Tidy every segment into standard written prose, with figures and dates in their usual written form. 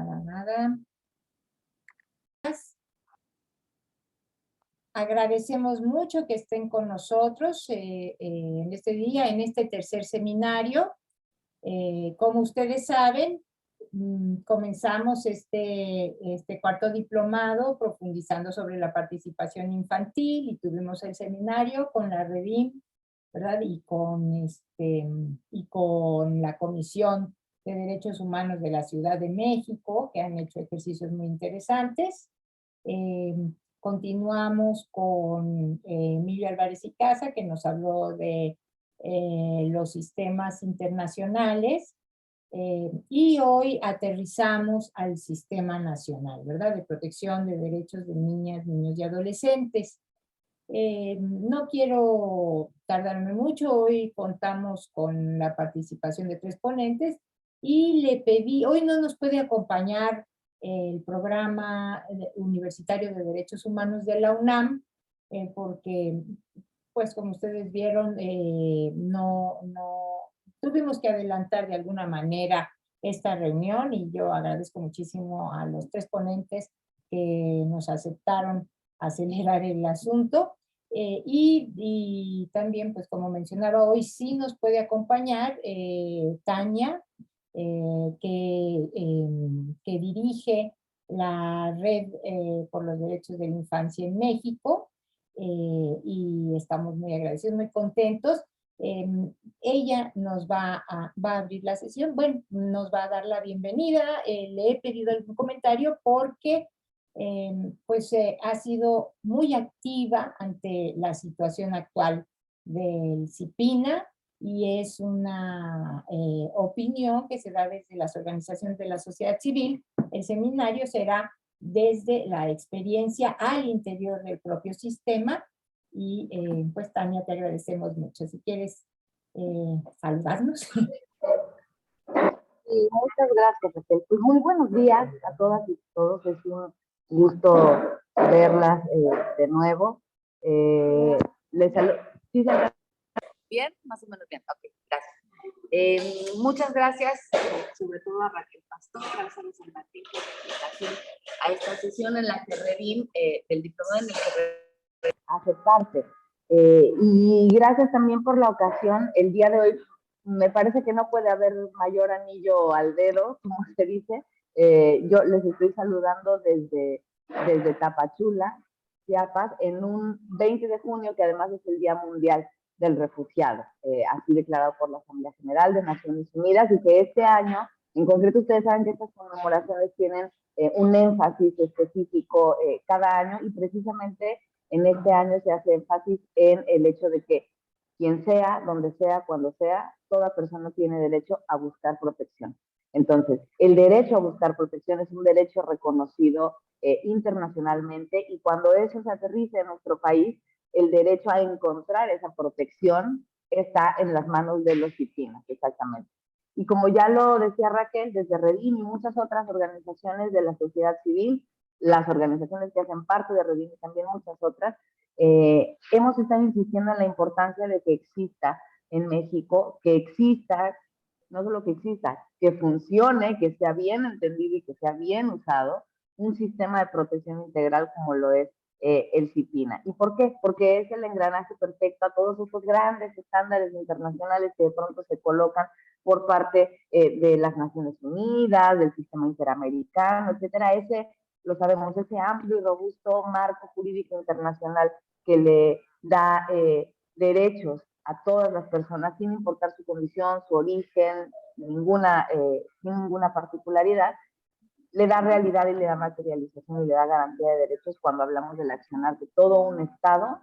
Nada. Agradecemos mucho que estén con nosotros en este día, en este tercer seminario. Como ustedes saben, comenzamos este cuarto diplomado profundizando sobre la participación infantil y tuvimos el seminario con la Redim, ¿verdad? Y con la Comisión de Derechos Humanos de la Ciudad de México, que han hecho ejercicios muy interesantes. Continuamos con Emilio Álvarez y Casa, que nos habló de los sistemas internacionales, y hoy aterrizamos al sistema nacional, ¿verdad? De protección de derechos de niñas, niños y adolescentes. No quiero tardarme mucho, hoy contamos con la participación de 3 ponentes y le pedí, hoy no nos puede acompañar el programa universitario de Derechos Humanos de la UNAM, porque, pues como ustedes vieron, no tuvimos que adelantar de alguna manera esta reunión y yo agradezco muchísimo a los 3 ponentes que nos aceptaron acelerar el asunto. Y también, pues como mencionaba, hoy sí nos puede acompañar Tania, que dirige la Red por los Derechos de la Infancia en México, y estamos muy agradecidos, muy contentos. Ella nos va a abrir la sesión, bueno, nos va a dar la bienvenida. Le he pedido algún comentario porque ha sido muy activa ante la situación actual del CIPINA y es una opinión que se da desde las organizaciones de la sociedad civil. El seminario será desde la experiencia al interior del propio sistema y pues Tania, te agradecemos mucho. Si quieres saludarnos. Sí, muchas gracias, Raquel. Pues muy buenos días a todas y todos. Es un gusto verlas de nuevo. Les saludo. ¿Sí se bien? Más o menos bien. Ok, gracias. Muchas gracias, sobre todo a Raquel Pastor, a Sara San Martín, por la invitación a esta sesión en la que Redim, del diplomado en el que aceptarte. Y gracias también por la ocasión. El día de hoy me parece que no puede haber mayor anillo al dedo, como se dice. Yo les estoy saludando desde Tapachula, Chiapas, en un 20 de junio, que además es el Día Mundial del Refugiado, así declarado por la Asamblea General de Naciones Unidas, y que este año, en concreto, ustedes saben que estas conmemoraciones tienen un énfasis específico cada año, y precisamente en este año se hace énfasis en el hecho de que quien sea, donde sea, cuando sea, toda persona tiene derecho a buscar protección. Entonces, el derecho a buscar protección es un derecho reconocido internacionalmente, y cuando eso se aterriza en nuestro país, el derecho a encontrar esa protección está en las manos de los CIPINA, exactamente. Y como ya lo decía Raquel, desde Redim y muchas otras organizaciones de la sociedad civil, las organizaciones que hacen parte de Redim y también muchas otras, hemos estado insistiendo en la importancia de que exista en México, que exista, no solo que exista, que funcione, que sea bien entendido y que sea bien usado, un sistema de protección integral como lo es el CIPINA. ¿Y por qué? Porque es el engranaje perfecto a todos estos grandes estándares internacionales que de pronto se colocan por parte de las Naciones Unidas, del sistema interamericano, etcétera. Ese, lo sabemos, ese amplio y robusto marco jurídico internacional que le da derechos a todas las personas, sin importar su condición, su origen, sin ninguna particularidad, le da realidad y le da materialización y le da garantía de derechos cuando hablamos del accionar de todo un Estado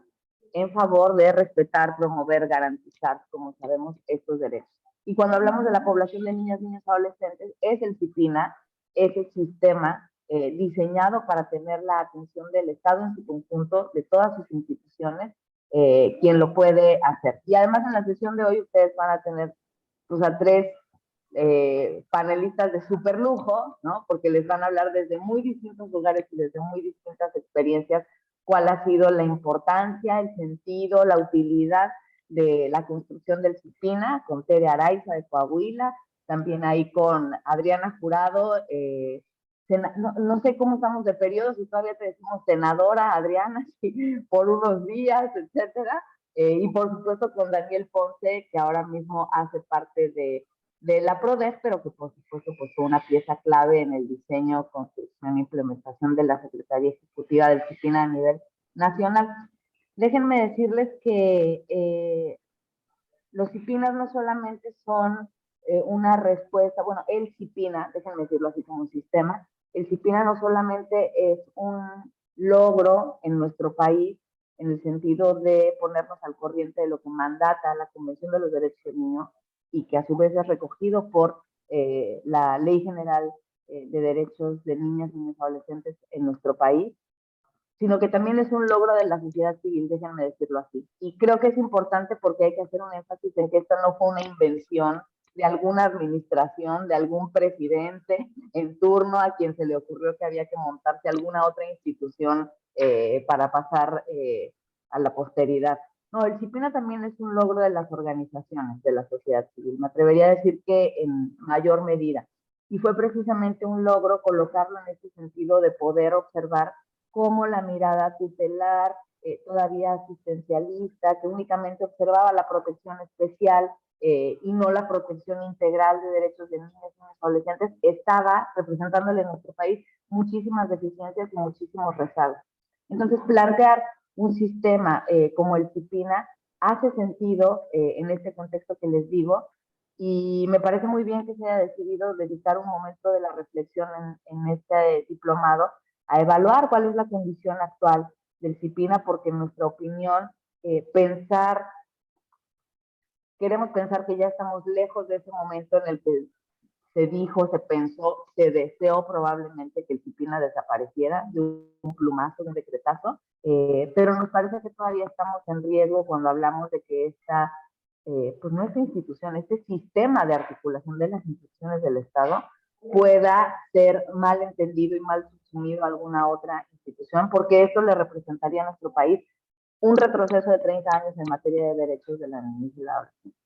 en favor de respetar, promover, garantizar, como sabemos, estos derechos. Y cuando hablamos de la población de niñas, niños, adolescentes, es el CIPINA, ese sistema diseñado para tener la atención del Estado en su conjunto, de todas sus instituciones, quien lo puede hacer. Y además en la sesión de hoy ustedes van a tener pues, a 3 panelistas de súper lujo, ¿no? Porque les van a hablar desde muy distintos lugares y desde muy distintas experiencias cuál ha sido la importancia, el sentido, la utilidad de la construcción del CIPINA, con Tere Araiza de Coahuila, también ahí con Adriana Jurado no sé cómo estamos de periodo, si todavía te decimos senadora Adriana, sí, por unos días, etcétera, y por supuesto con Daniel Ponce, que ahora mismo hace parte de la PRODEF, pero que por supuesto pues, fue una pieza clave en el diseño, construcción e implementación de la Secretaría Ejecutiva del CIPINA a nivel nacional. Déjenme decirles que los CIPINAs no solamente son una respuesta, bueno, el CIPINA, déjenme decirlo así como un sistema, el CIPINA no solamente es un logro en nuestro país en el sentido de ponernos al corriente de lo que mandata la Convención de los Derechos del Niño y que a su vez es recogido por la Ley General de Derechos de Niñas, Niños y Adolescentes en nuestro país, sino que también es un logro de la sociedad civil, déjenme decirlo así. Y creo que es importante porque hay que hacer un énfasis en que esta no fue una invención de alguna administración, de algún presidente en turno a quien se le ocurrió que había que montarse alguna otra institución para pasar a la posteridad. No, el CIPINA también es un logro de las organizaciones de la sociedad civil, me atrevería a decir que en mayor medida. Y fue precisamente un logro colocarlo en este sentido de poder observar cómo la mirada tutelar, todavía asistencialista, que únicamente observaba la protección especial y no la protección integral de derechos de niños y adolescentes, estaba representándole en nuestro país muchísimas deficiencias y muchísimos rezagos. Entonces, plantear un sistema como el CIPINA hace sentido en este contexto que les digo, y me parece muy bien que se haya decidido dedicar un momento de la reflexión en este diplomado a evaluar cuál es la condición actual del CIPINA, porque en nuestra opinión, queremos pensar que ya estamos lejos de ese momento en el que se dijo, se pensó, se deseó probablemente que el CIPINA desapareciera de un plumazo, de un decretazo, pero nos parece que todavía estamos en riesgo cuando hablamos de que esta, pues nuestra institución, este sistema de articulación de las instituciones del Estado pueda ser mal entendido y mal subsumido a alguna otra institución, porque esto le representaría a nuestro país un retroceso de 30 años en materia de derechos de la niñez y la adolescencia.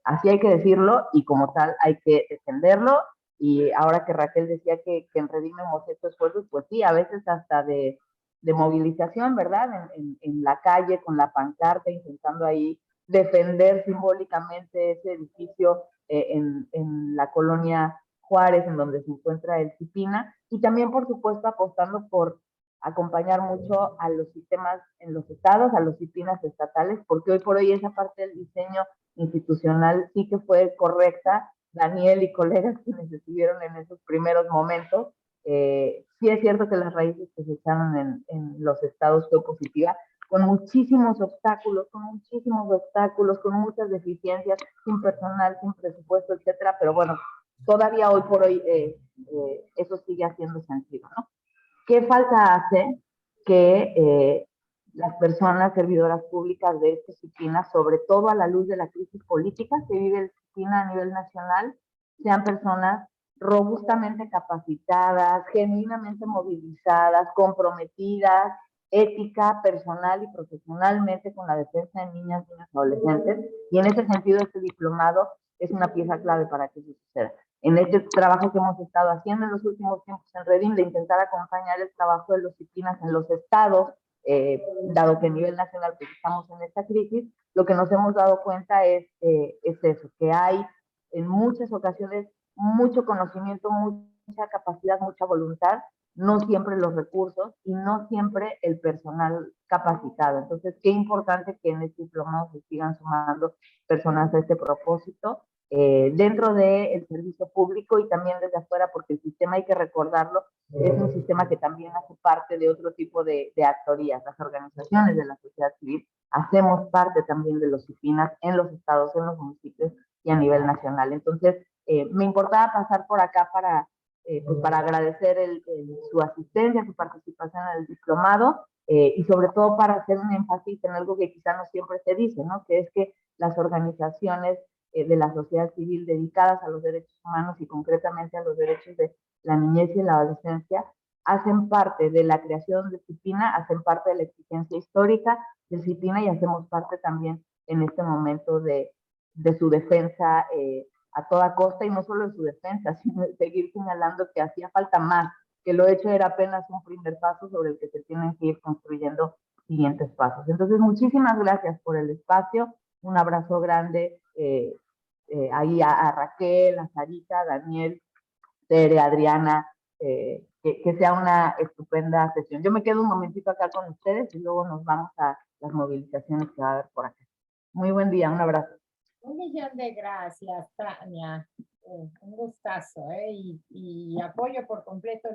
Así hay que decirlo y como tal hay que defenderlo. Y ahora que Raquel decía que en Redim hemos hecho esfuerzos, pues sí, a veces hasta de movilización, ¿verdad? En la calle con la pancarta, intentando ahí defender simbólicamente ese edificio en la colonia Juárez, en donde se encuentra el CIPINA, y también, por supuesto, apostando por acompañar mucho a los sistemas en los estados, a los CIPINAs estatales, porque hoy por hoy esa parte del diseño institucional sí que fue correcta. Daniel y colegas quienes estuvieron en esos primeros momentos, sí es cierto que las raíces que se echaron en los estados fue positiva, con muchísimos obstáculos, con muchas deficiencias, sin personal, sin presupuesto, etcétera, pero bueno, todavía hoy por hoy eso sigue haciendo sentido, ¿no? ¿Qué falta hace que las personas servidoras públicas de esta CIPINA, sobre todo a la luz de la crisis política que vive el CIPINA a nivel nacional, sean personas robustamente capacitadas, genuinamente movilizadas, comprometidas, ética, personal y profesionalmente con la defensa de niñas, niños y adolescentes? Y en ese sentido, este diplomado es una pieza clave para que eso suceda. En este trabajo que hemos estado haciendo en los últimos tiempos en Redim, de intentar acompañar el trabajo de los CIPINAs en los estados, dado que a nivel nacional pues, estamos en esta crisis, lo que nos hemos dado cuenta es eso, que hay en muchas ocasiones mucho conocimiento, mucha capacidad, mucha voluntad, no siempre los recursos y no siempre el personal capacitado. Entonces, qué importante que en este diplomado se sigan sumando personas a este propósito, dentro del servicio público y también desde afuera, porque el sistema, hay que recordarlo, es un sistema que también hace parte de otro tipo de actorías. Las organizaciones de la sociedad civil hacemos parte también de los CIPINAs en los estados, en los municipios y a nivel nacional. Entonces, me importaba pasar por acá pues para agradecer su asistencia, su participación en el diplomado, y sobre todo para hacer un énfasis en algo que quizá no siempre se dice, ¿no? Que es que las organizaciones de la sociedad civil dedicadas a los derechos humanos y concretamente a los derechos de la niñez y la adolescencia hacen parte de la creación de CIPINA, hacen parte de la exigencia histórica de CIPINA y hacemos parte también en este momento de su defensa a toda costa, y no solo de su defensa, sino de seguir señalando que hacía falta más que lo hecho era apenas un primer paso sobre el que se tienen que ir construyendo siguientes pasos. Entonces, muchísimas gracias por el espacio, un abrazo grande ahí a Raquel, a Sarita, a Daniel, Tere, Adriana, que sea una estupenda sesión. Yo me quedo un momentito acá con ustedes y luego nos vamos a las movilizaciones que va a haber por acá. Muy buen día, un abrazo. Un millón de gracias, Tania. Un gustazo, y apoyo por completo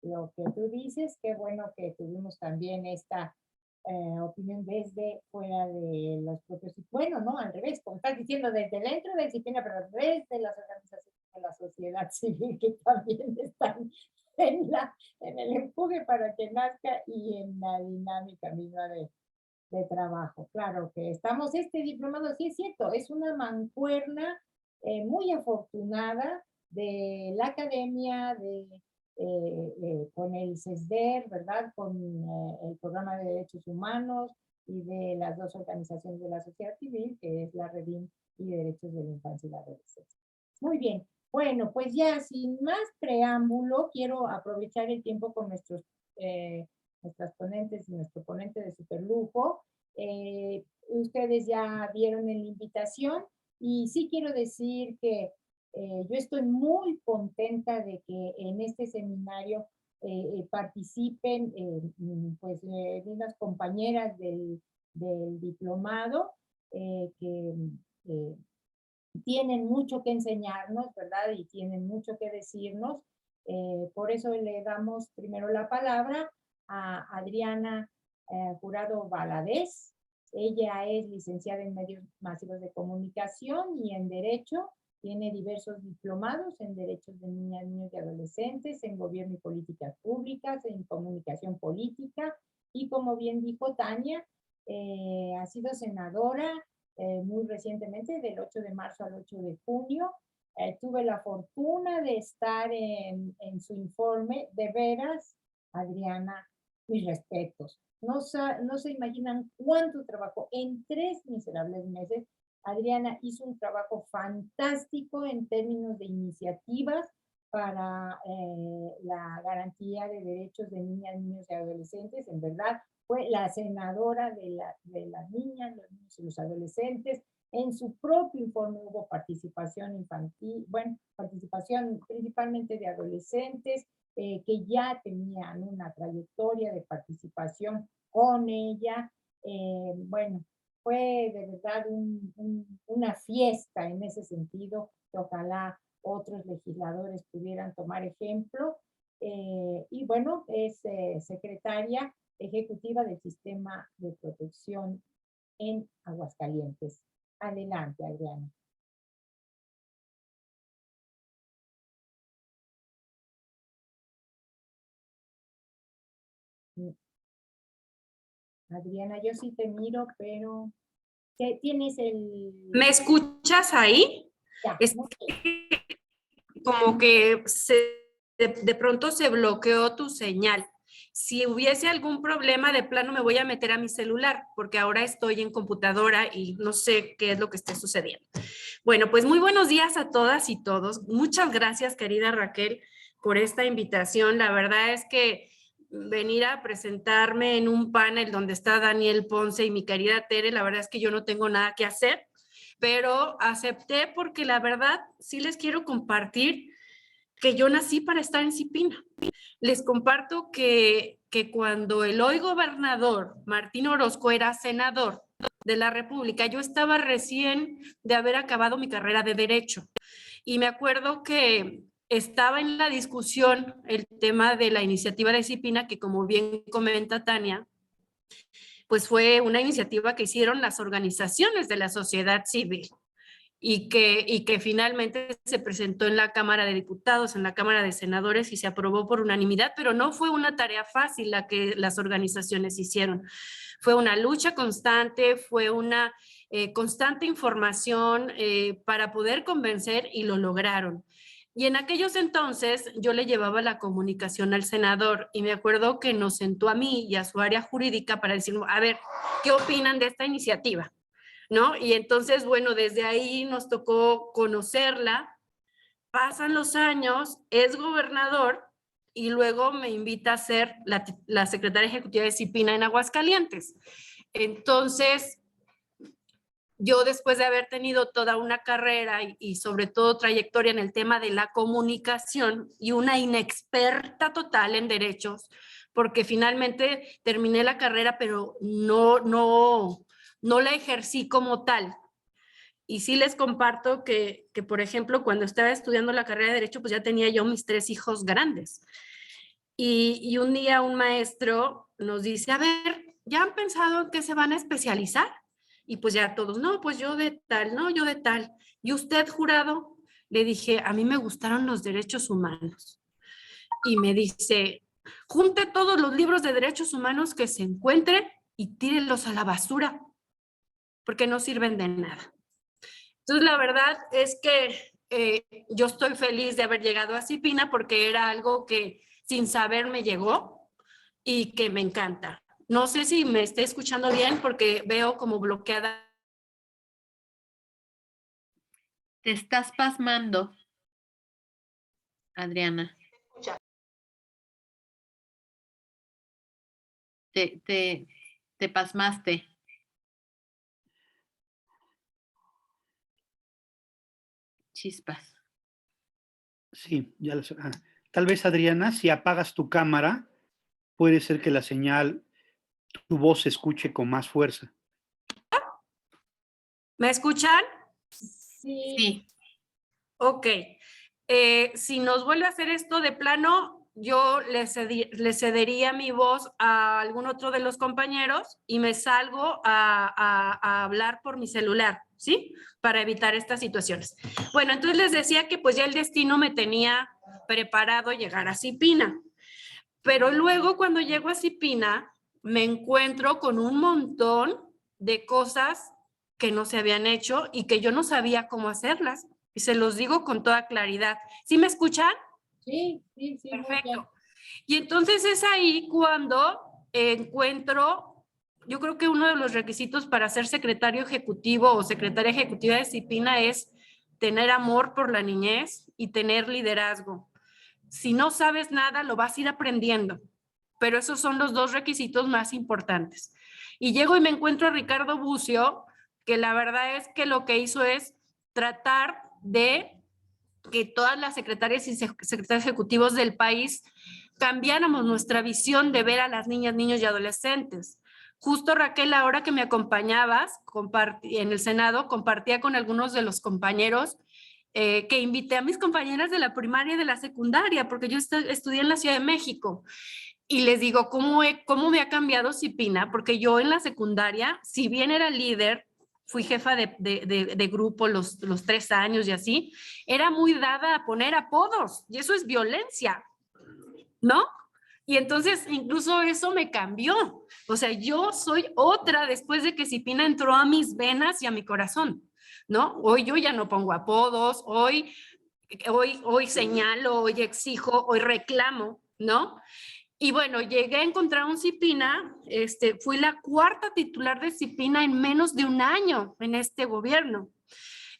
lo que tú dices. Qué bueno que tuvimos también esta opinión desde fuera de los propios, bueno, no, al revés, como estás diciendo, desde dentro del disciplina, pero desde las organizaciones de la sociedad civil que también están en el empuje para que nazca y en la dinámica misma de trabajo. Claro que estamos, este diplomado, sí es cierto, es una mancuerna muy afortunada de la academia, con el CESDER, ¿verdad? Con el Programa de Derechos Humanos y de las dos organizaciones de la sociedad civil, que es la Redim y Derechos de la Infancia y la Adolescencia. Muy bien. Bueno, pues ya sin más preámbulo, quiero aprovechar el tiempo con nuestras ponentes y nuestro ponente de superlujo. Ustedes ya vieron en la invitación y sí quiero decir que yo estoy muy contenta de que en este seminario participen pues unas compañeras del diplomado que tienen mucho que enseñarnos, ¿verdad? Y tienen mucho que decirnos. Por eso le damos primero la palabra a Adriana Jurado Valadez. Ella es licenciada en Medios Masivos de Comunicación y en Derecho. Tiene diversos diplomados en Derechos de Niñas, Niños y Adolescentes, en Gobierno y Políticas Públicas, en Comunicación Política. Y como bien dijo Tania, ha sido senadora muy recientemente, del 8 de marzo al 8 de junio. Tuve la fortuna de estar en su informe. De veras, Adriana, mis respetos. No se imaginan cuánto trabajo. En 3 miserables meses, Adriana hizo un trabajo fantástico en términos de iniciativas para la garantía de derechos de niñas, niños y adolescentes. En verdad, fue la senadora de las niñas, los niños y los adolescentes. En su propio informe hubo participación infantil, bueno, participación principalmente de adolescentes que ya tenían una trayectoria de participación con ella. Bueno, fue de verdad una fiesta en ese sentido, que ojalá otros legisladores pudieran tomar ejemplo. Y bueno, es secretaria ejecutiva del Sistema de Protección en Aguascalientes. Adelante, Adriana. Adriana, yo sí te miro, pero tienes el... ¿Me escuchas ahí? Ya, es como que de pronto se bloqueó tu señal. Si hubiese algún problema, de plano me voy a meter a mi celular, porque ahora estoy en computadora y no sé qué es lo que esté sucediendo. Bueno, pues muy buenos días a todas y todos. Muchas gracias, querida Raquel, por esta invitación. La verdad es que venir a presentarme en un panel donde está Daniel Ponce y mi querida Tere, la verdad es que yo no tengo nada que hacer, pero acepté porque la verdad sí les quiero compartir que yo nací para estar en Cipina. Les comparto que cuando el hoy gobernador Martín Orozco era senador de la República, yo estaba recién de haber acabado mi carrera de Derecho. Y me acuerdo que estaba en la discusión el tema de la iniciativa de Cipina, que como bien comenta Tania, pues fue una iniciativa que hicieron las organizaciones de la sociedad civil y que finalmente se presentó en la Cámara de Diputados, en la Cámara de Senadores y se aprobó por unanimidad, pero no fue una tarea fácil la que las organizaciones hicieron. Fue una lucha constante, fue una constante información para poder convencer y lo lograron. Y en aquellos entonces yo le llevaba la comunicación al senador y me acuerdo que nos sentó a mí y a su área jurídica para decir, a ver, ¿qué opinan de esta iniciativa? ¿No? Y entonces, bueno, desde ahí nos tocó conocerla, pasan los años, es gobernador y luego me invita a ser la secretaria ejecutiva de CIPINA en Aguascalientes. Entonces, yo después de haber tenido toda una carrera y sobre todo trayectoria en el tema de la comunicación y una inexperta total en derechos, porque finalmente terminé la carrera, pero no la ejercí como tal. Y sí les comparto que, por ejemplo, cuando estaba estudiando la carrera de Derecho, pues ya tenía yo mis 3 hijos grandes. Y un día un maestro nos dice, a ver, ¿ya han pensado en qué se van a especializar? Y pues ya todos, no, pues yo de tal, no, yo de tal. ¿Y usted, jurado? Le dije, a mí me gustaron los derechos humanos. Y me dice, junte todos los libros de derechos humanos que se encuentren y tírelos a la basura, porque no sirven de nada. Entonces, la verdad es que yo estoy feliz de haber llegado a CIPINA porque era algo que sin saber me llegó y que me encanta. No sé si me esté escuchando bien porque veo como bloqueada. Te estás pasmando, Adriana. Te pasmaste. Chispas. Sí, tal vez, Adriana, si apagas tu cámara, puede ser que la señal, tu voz se escuche con más fuerza. ¿Me escuchan? Sí. Ok. Si nos vuelve a hacer esto de plano, yo le cedería mi voz a algún otro de los compañeros y me salgo a hablar por mi celular, ¿sí? Para evitar estas situaciones. Bueno, entonces les decía que pues ya el destino me tenía preparado llegar a CIPINA. Pero luego cuando llego a CIPINA, me encuentro con un montón de cosas que no se habían hecho y que yo no sabía cómo hacerlas. Y se los digo con toda claridad. ¿Sí me escuchan? Sí. Perfecto. Y entonces es ahí cuando encuentro, yo creo que uno de los requisitos para ser secretario ejecutivo o secretaria ejecutiva de CIPINA es tener amor por la niñez y tener liderazgo. Si no sabes nada, lo vas a ir aprendiendo, pero esos son los 2 requisitos más importantes. Y llego y me encuentro a Ricardo Bucio, que la verdad es que lo que hizo es tratar de que todas las secretarias y secretarios ejecutivos del país cambiáramos nuestra visión de ver a las niñas, niños y adolescentes. Justo, Raquel, ahora que me acompañabas en el Senado, compartía con algunos de los compañeros que invité a mis compañeras de la primaria y de la secundaria, porque yo estudié en la Ciudad de México. Y les digo, ¿cómo me ha cambiado CIPINA? Porque yo en la secundaria, si bien era líder, fui jefa de grupo los 3 años y así, era muy dada a poner apodos, y eso es violencia, ¿no? Y entonces incluso eso me cambió. O sea, yo soy otra después de que CIPINA entró a mis venas y a mi corazón, ¿no? Hoy yo ya no pongo apodos, hoy señalo, hoy exijo, hoy reclamo, ¿no? Y bueno, llegué a encontrar un CIPINA, fui la 4ª titular de CIPINA en menos de un año en este gobierno.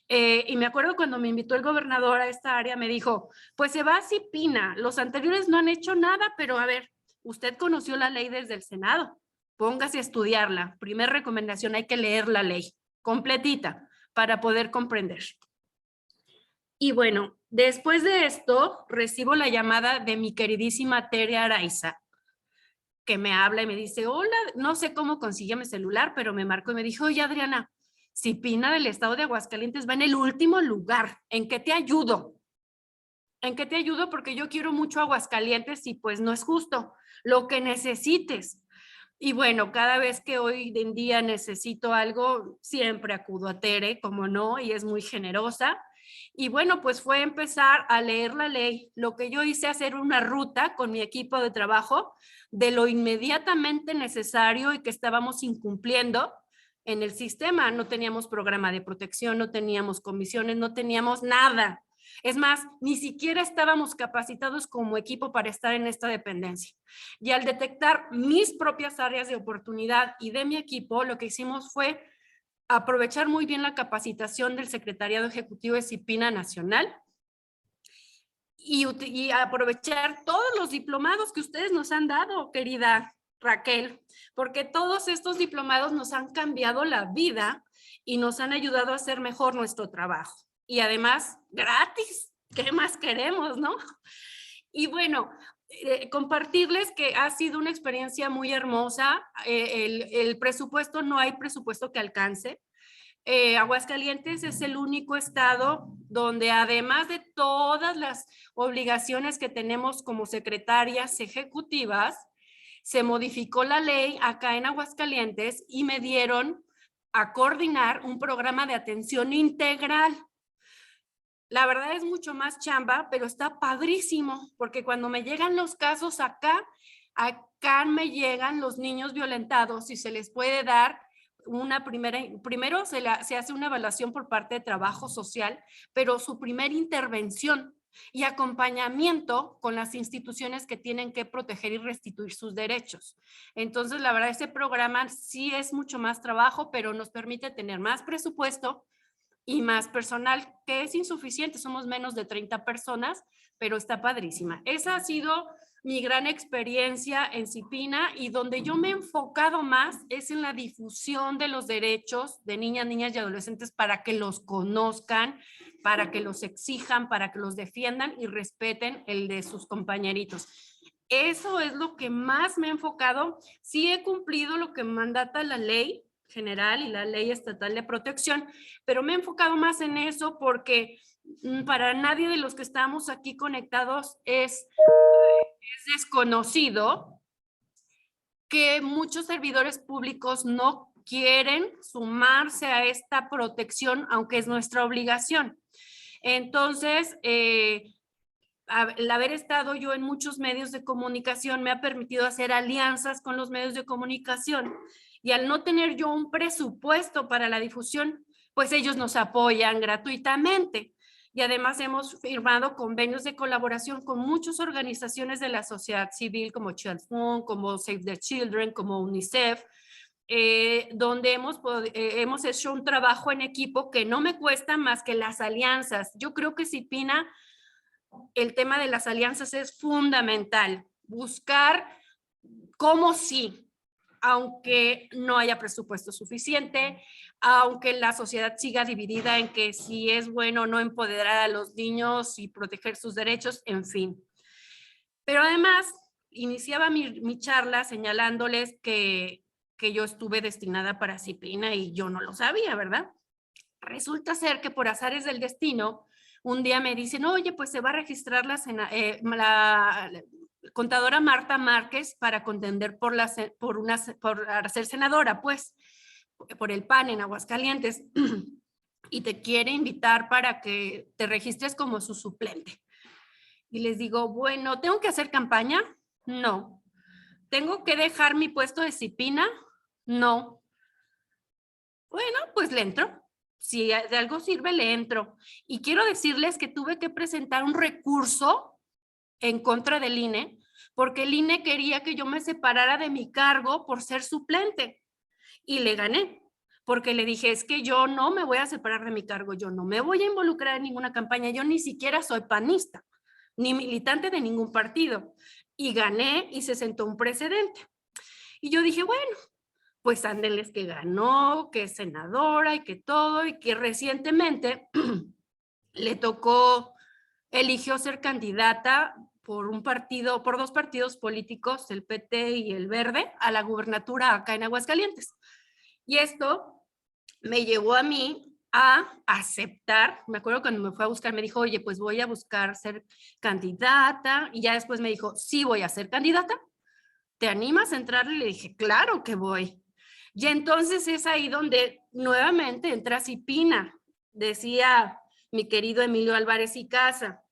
Y me acuerdo cuando me invitó el gobernador a esta área, me dijo, pues se va a CIPINA, los anteriores no han hecho nada, pero a ver, usted conoció la ley desde el Senado, póngase a estudiarla. Primera recomendación, hay que leer la ley completita para poder comprender. Y bueno, después de esto, recibo la llamada de mi queridísima Tere Araiza, que me habla y me dice, hola, no sé cómo consiguió mi celular, pero me marcó y me dijo, oye, Adriana, CIPINA del estado de Aguascalientes va en el último lugar. ¿En qué te ayudo? ¿En qué te ayudo? Porque yo quiero mucho Aguascalientes y pues no es justo. Lo que necesites. Y bueno, cada vez que hoy en día necesito algo, siempre acudo a Tere, como no, y es muy generosa. Y bueno, pues fue empezar a leer la ley. Lo que yo hice, hacer una ruta con mi equipo de trabajo de lo inmediatamente necesario y que estábamos incumpliendo en el sistema. No teníamos programa de protección, no teníamos comisiones, no teníamos nada. Es más, ni siquiera estábamos capacitados como equipo para estar en esta dependencia. Y al detectar mis propias áreas de oportunidad y de mi equipo, lo que hicimos fue aprovechar muy bien la capacitación del Secretariado Ejecutivo de CIPINA Nacional y aprovechar todos los diplomados que ustedes nos han dado, querida Raquel, porque todos estos diplomados nos han cambiado la vida y nos han ayudado a hacer mejor nuestro trabajo. Y además, gratis. ¿Qué más queremos, no? Y bueno, compartirles que ha sido una experiencia muy hermosa. El presupuesto, no hay presupuesto que alcance. Aguascalientes es el único estado donde, además de todas las obligaciones que tenemos como secretarias ejecutivas, se modificó la ley acá en Aguascalientes y me dieron a coordinar un programa de atención integral. La verdad es mucho más chamba, pero está padrísimo, porque cuando me llegan los casos acá me llegan los niños violentados y se les puede dar primero se hace una evaluación por parte de trabajo social, pero su primera intervención y acompañamiento con las instituciones que tienen que proteger y restituir sus derechos. Entonces, la verdad, ese programa sí es mucho más trabajo, pero nos permite tener más presupuesto y más personal, que es insuficiente, somos menos de 30 personas, pero está padrísima. Esa ha sido mi gran experiencia en CIPINA, y donde yo me he enfocado más es en la difusión de los derechos de niñas y adolescentes para que los conozcan, para que los exijan, para que los defiendan y respeten el de sus compañeritos. Eso es lo que más me he enfocado. Sí he cumplido lo que mandata la ley general y la ley estatal de protección, pero me he enfocado más en eso porque para nadie de los que estamos aquí conectados es desconocido que muchos servidores públicos no quieren sumarse a esta protección, aunque es nuestra obligación. Entonces, el haber estado yo en muchos medios de comunicación me ha permitido hacer alianzas con los medios de comunicación, y al no tener yo un presupuesto para la difusión, pues ellos nos apoyan gratuitamente. Y además hemos firmado convenios de colaboración con muchas organizaciones de la sociedad civil, como Child's Fund, como Save the Children, como UNICEF, donde hemos hecho un trabajo en equipo que no me cuesta más que las alianzas. Yo creo que CIPINA, el tema de las alianzas es fundamental. Buscar cómo sí, aunque no haya presupuesto suficiente, aunque la sociedad siga dividida en que si es bueno o no empoderar a los niños y proteger sus derechos, en fin. Pero además, iniciaba mi charla señalándoles que yo estuve destinada para CIPINA y yo no lo sabía, ¿verdad? Resulta ser que por azares del destino, un día me dicen, oye, pues se va a registrar la contadora Marta Márquez para contender por ser senadora, pues, por el PAN en Aguascalientes, y te quiere invitar para que te registres como su suplente. Y les digo, bueno, ¿tengo que hacer campaña? No. ¿Tengo que dejar mi puesto de CIPINA? No. Bueno, pues le entro. Si de algo sirve, le entro. Y quiero decirles que tuve que presentar un recurso en contra del INE, porque el INE quería que yo me separara de mi cargo por ser suplente. Y le gané, porque le dije, es que yo no me voy a separar de mi cargo, yo no me voy a involucrar en ninguna campaña, yo ni siquiera soy panista, ni militante de ningún partido. Y gané y se sentó un precedente. Y yo dije, bueno, pues ándenles que ganó, que es senadora y que todo, y que recientemente eligió ser candidata por dos partidos políticos, el PT y el Verde, a la gubernatura acá en Aguascalientes. Y esto me llevó a mí a aceptar. Me acuerdo cuando me fue a buscar, me dijo, oye, pues voy a buscar ser candidata. Y ya después me dijo, sí, voy a ser candidata. ¿Te animas a entrar? Y le dije, claro que voy. Y entonces es ahí donde nuevamente entra CIPINA. Decía mi querido Emilio Álvarez y Casa,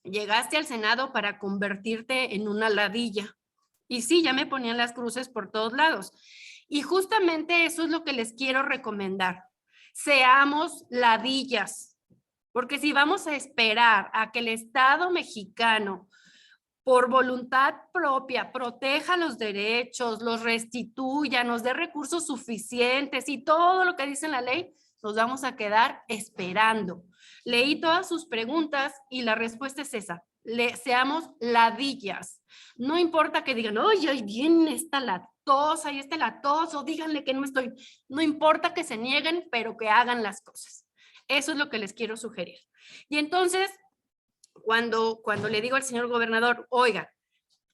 llegaste al Senado para convertirte en una ladilla. Y sí, ya me ponían las cruces por todos lados. Y justamente eso es lo que les quiero recomendar. Seamos ladillas, porque si vamos a esperar a que el Estado mexicano, por voluntad propia, proteja los derechos, los restituya, nos dé recursos suficientes y todo lo que dice la ley, nos vamos a quedar esperando. Leí todas sus preguntas y la respuesta es esa. Seamos ladillas. No importa que digan, oye, ahí viene esta latosa y este latoso, díganle que no estoy. No importa que se nieguen, pero que hagan las cosas. Eso es lo que les quiero sugerir. Y entonces, cuando le digo al señor gobernador, oiga,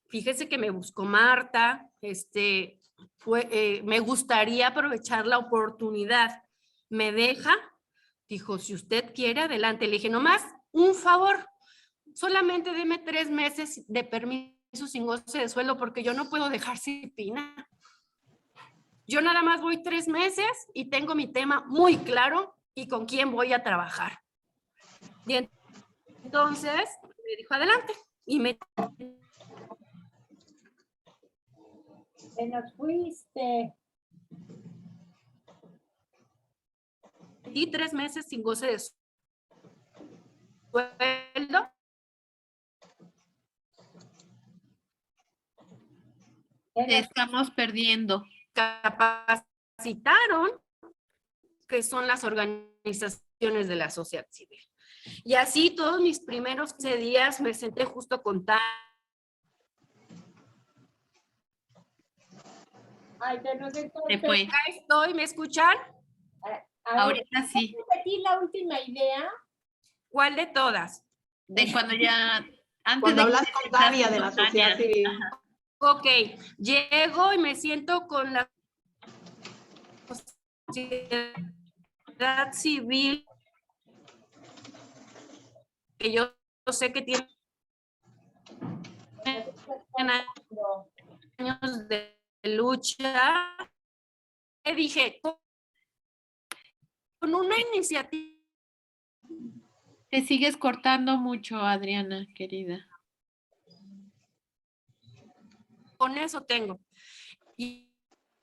fíjese que me buscó Marta, me gustaría aprovechar la oportunidad. ¿Me deja? Dijo, si usted quiere, adelante. Le dije, nomás, un favor, solamente deme 3 meses de permiso sin goce de sueldo porque yo no puedo dejar Cipina. Yo nada más voy 3 meses y tengo mi tema muy claro y con quién voy a trabajar. Y entonces me dijo, adelante. Y me... Te nos fuiste. Y 3 meses sin goce de sueldo. Te estamos perdiendo. Capacitaron, que son las organizaciones de la sociedad civil. Y así todos mis primeros 15 días me senté justo a contar. Ay, te nos Se fue. Acá estoy, ¿me escuchan? Ahorita sí. ¿Repetir la última idea? ¿Cuál de todas? De cuando ya... Antes Cuando de hablas con Tania de la sociedad civil. Ajá. Ok, llego y me siento con la sociedad civil, que yo sé que tiene años de lucha. Le dije, con una iniciativa. Te sigues cortando mucho, Adriana, querida. Con eso tengo. Y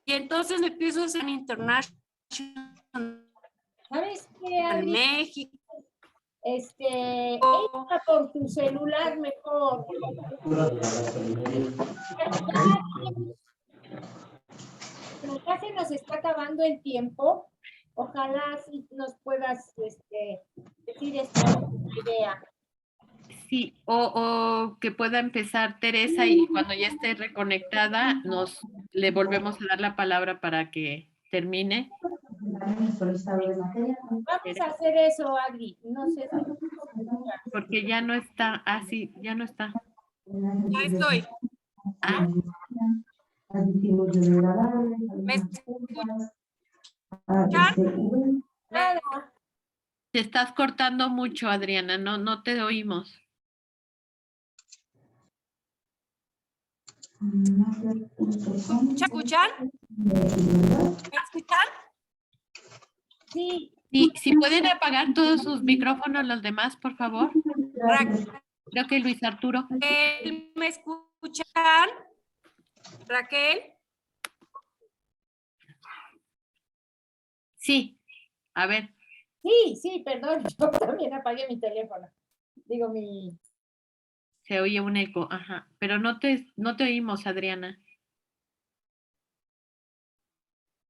entonces me empiezo a hacer international ¿Sabes qué, en Adri? México. Entra por tu celular mejor. Pero ya se nos está acabando el tiempo. Ojalá si nos puedas decir esta idea. Sí, o que pueda empezar Teresa y cuando ya esté reconectada le volvemos a dar la palabra para que termine. Vamos a hacer eso, Adri. No sé si... Porque ya no está, sí, ya no está. Ya estoy. Ah, ¿Me escuchan? Nada. te estás cortando mucho, Adriana, no te oímos. ¿Escuchan? ¿Me escuchan? Sí. Sí, si pueden apagar todos sus micrófonos los demás, por favor. Creo que Luis Arturo. Raquel, ¿me escuchan? Raquel. Sí, a ver. Sí, perdón. Yo también apagué mi teléfono. Digo, Se oye un eco, ajá. Pero no te oímos, Adriana.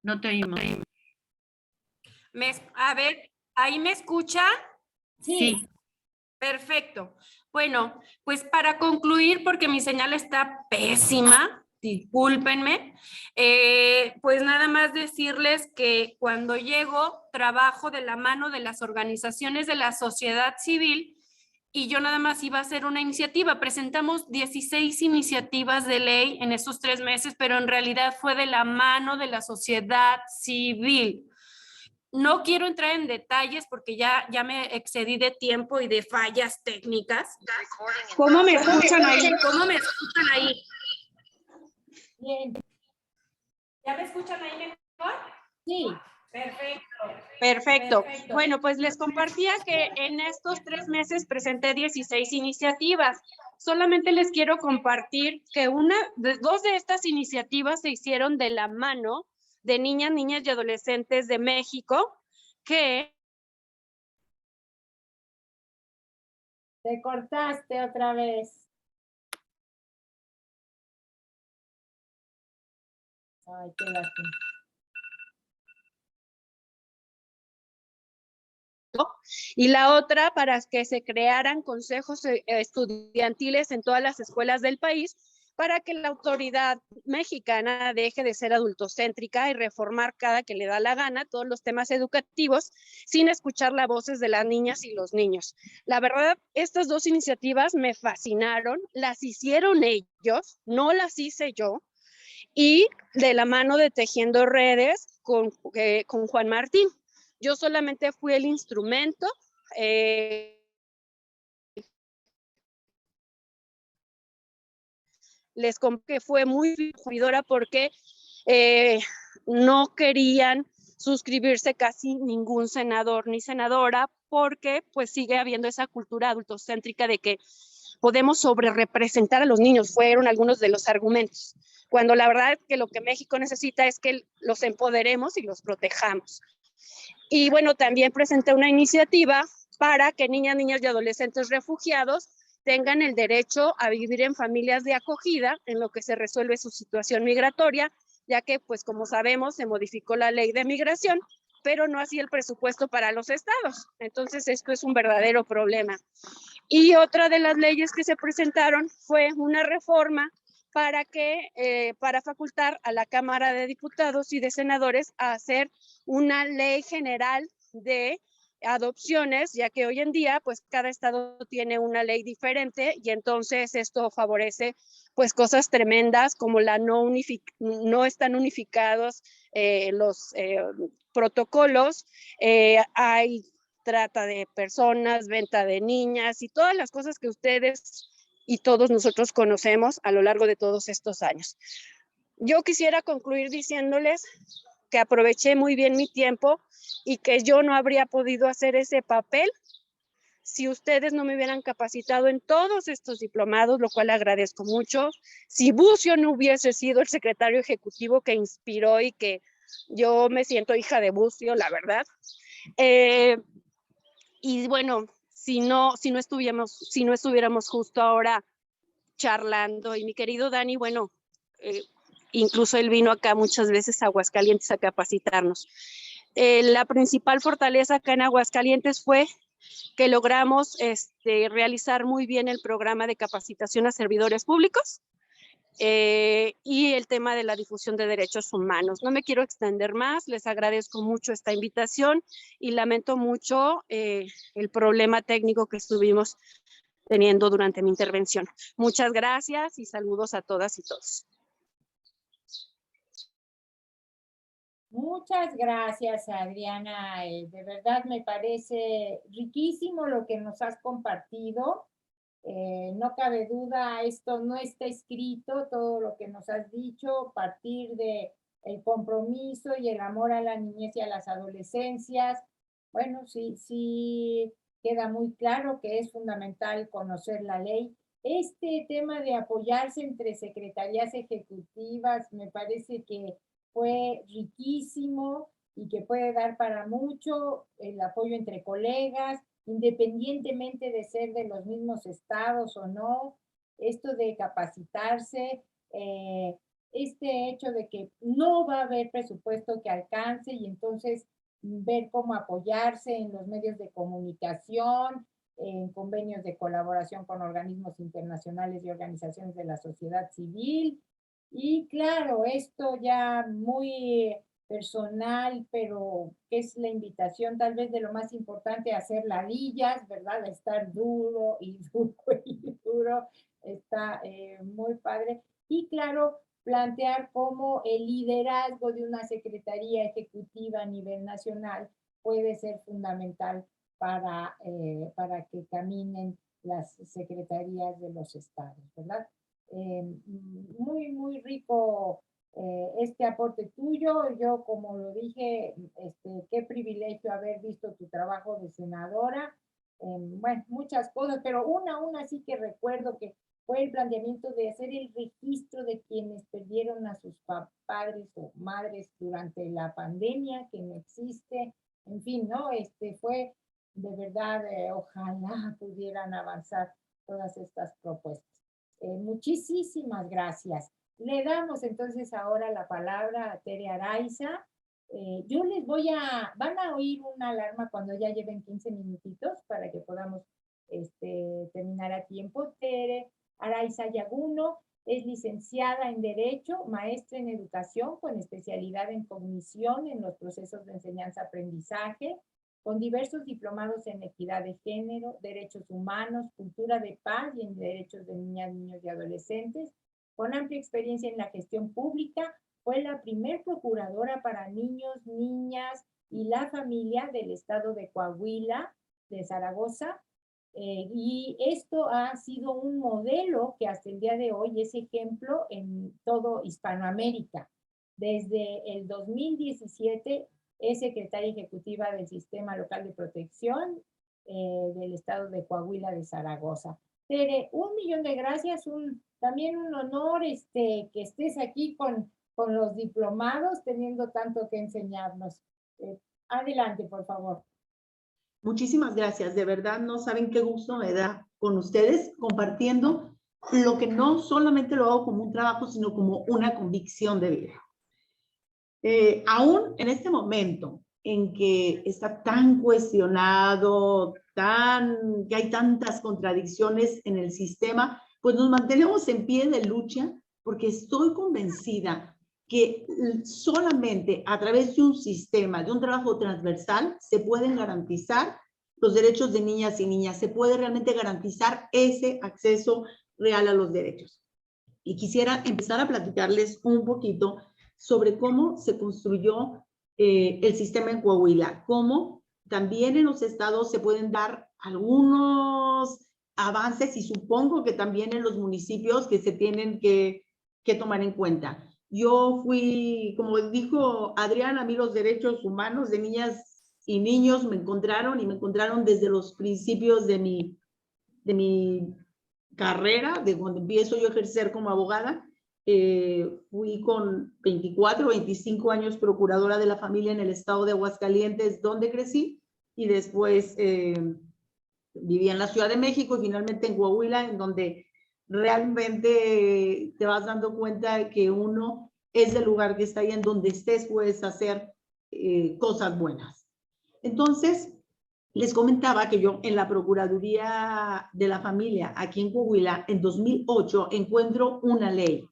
No te oímos. A ver, ¿ahí me escuchan? Sí. Perfecto. Bueno, pues para concluir, porque mi señal está pésima, discúlpenme, pues nada más decirles que cuando llego, trabajo de la mano de las organizaciones de la sociedad civil y yo nada más iba a hacer una iniciativa. Presentamos 16 iniciativas de ley en estos 3 meses, pero en realidad fue de la mano de la sociedad civil. No quiero entrar en detalles porque ya me excedí de tiempo y de fallas técnicas. ¿Cómo me escuchan ahí? ¿Cómo me escuchan ahí? bien. ¿Ya me escuchan ahí mejor? Sí. Perfecto. Bueno, pues les compartía que en estos 3 meses presenté 16 iniciativas. Solamente les quiero compartir que 2 de estas iniciativas se hicieron de la mano de niñas y adolescentes de México que... Te cortaste otra vez. Ay, qué lástima. y la otra para que se crearan consejos estudiantiles en todas las escuelas del país, para que la autoridad mexicana deje de ser adultocéntrica y reformar cada que le da la gana todos los temas educativos sin escuchar las voces de las niñas y los niños. La verdad, estas dos iniciativas me fascinaron, las hicieron ellos, no las hice yo, y de la mano de Tejiendo Redes con Juan Martín. Yo solamente fui el instrumento. Les conté que fue muy juidora porque no querían suscribirse casi ningún senador ni senadora, porque pues sigue habiendo esa cultura adultocéntrica de que podemos sobrerepresentar a los niños, fueron algunos de los argumentos, cuando la verdad es que lo que México necesita es que los empoderemos y los protejamos. Y bueno, también presenté una iniciativa para que niñas, niños y adolescentes refugiados tengan el derecho a vivir en familias de acogida en lo que se resuelve su situación migratoria, ya que, pues como sabemos, se modificó la ley de migración, pero no así el presupuesto para los estados. Entonces, esto es un verdadero problema. Y otra de las leyes que se presentaron fue una reforma para facultar a la Cámara de Diputados y de Senadores a hacer una ley general de adopciones, ya que hoy en día pues cada estado tiene una ley diferente y entonces esto favorece pues cosas tremendas como la no están unificados los protocolos, hay trata de personas, venta de niñas y todas las cosas que ustedes y todos nosotros conocemos a lo largo de todos estos años. Yo quisiera concluir diciéndoles que aproveché muy bien mi tiempo y que yo no habría podido hacer ese papel si ustedes no me hubieran capacitado en todos estos diplomados, lo cual agradezco mucho. Si Bucio no hubiese sido el secretario ejecutivo que inspiró y que yo me siento hija de Bucio, la verdad. Y bueno, si no estuviéramos justo ahora charlando, y mi querido Dani, bueno, incluso él vino acá muchas veces a Aguascalientes a capacitarnos. La principal fortaleza acá en Aguascalientes fue que logramos realizar muy bien el programa de capacitación a servidores públicos y el tema de la difusión de derechos humanos. No me quiero extender más, les agradezco mucho esta invitación y lamento mucho el problema técnico que estuvimos teniendo durante mi intervención. Muchas gracias y saludos a todas y todos. Muchas gracias, Adriana. De verdad me parece riquísimo lo que nos has compartido. No cabe duda, esto no está escrito, todo lo que nos has dicho, partir de el compromiso y el amor a la niñez y a las adolescencias. Bueno, sí queda muy claro que es fundamental conocer la ley. Este tema de apoyarse entre secretarías ejecutivas me parece que fue riquísimo y que puede dar para mucho el apoyo entre colegas, independientemente de ser de los mismos estados o no, esto de capacitarse, este hecho de que no va a haber presupuesto que alcance y entonces ver cómo apoyarse en los medios de comunicación, en convenios de colaboración con organismos internacionales y organizaciones de la sociedad civil. Y claro, esto ya muy personal, pero es la invitación tal vez de lo más importante a hacer ladillas, ¿verdad? A estar duro y duro y duro, está muy padre. Y claro, plantear cómo el liderazgo de una secretaría ejecutiva a nivel nacional puede ser fundamental para que caminen las secretarías de los estados, ¿verdad? Muy rico este aporte tuyo. Yo, como lo dije, qué privilegio haber visto tu trabajo de senadora. Bueno, muchas cosas, pero una sí que recuerdo que fue el planteamiento de hacer el registro de quienes perdieron a sus padres o madres durante la pandemia, que no existe. En fin, ¿no? Fue de verdad, ojalá pudieran avanzar todas estas propuestas. Muchísimas gracias. Le damos entonces ahora la palabra a Tere Araiza, Yo les van a oír una alarma cuando ya lleven 15 minutitos para que podamos terminar a tiempo. Tere Araiza Yaguno es licenciada en Derecho, maestra en Educación con especialidad en Cognición en los procesos de enseñanza-aprendizaje, con diversos diplomados en Equidad de Género, Derechos Humanos, Cultura de Paz y en Derechos de Niñas, Niños y Adolescentes, con amplia experiencia en la gestión pública. Fue la primer procuradora para niños, niñas y la familia del estado de Coahuila, de Zaragoza, y esto ha sido un modelo que hasta el día de hoy es ejemplo en todo Hispanoamérica. Desde el 2017 es secretaria ejecutiva del Sistema Local de Protección del estado de Coahuila, de Zaragoza. Tere, 1.000.000 de gracias, también un honor que estés aquí con los diplomados, teniendo tanto que enseñarnos. Adelante, por favor. Muchísimas gracias, de verdad no saben qué gusto me da con ustedes compartiendo lo que no solamente lo hago como un trabajo, sino como una convicción de vida. Aún en este momento en que está tan cuestionado, que hay tantas contradicciones en el sistema, pues nos mantenemos en pie de lucha porque estoy convencida que solamente a través de un sistema, de un trabajo transversal, se pueden garantizar los derechos de niñas y niñas, se puede realmente garantizar ese acceso real a los derechos. Y quisiera empezar a platicarles un poquito sobre cómo se construyó el sistema en Coahuila, cómo también en los estados se pueden dar algunos avances y supongo que también en los municipios que se tienen que tomar en cuenta. Yo fui, como dijo Adrián, a mí los derechos humanos de niñas y niños me encontraron desde los principios de mi carrera, de cuando empiezo yo a ejercer como abogada. Fui con 24, 25 años procuradora de la familia en el estado de Aguascalientes, donde crecí, y después viví en la Ciudad de México y finalmente en Coahuila, en donde realmente te vas dando cuenta de que uno es el lugar que está ahí, en donde estés puedes hacer cosas buenas. Entonces, les comentaba que yo en la Procuraduría de la Familia, aquí en Coahuila, en 2008, encuentro una ley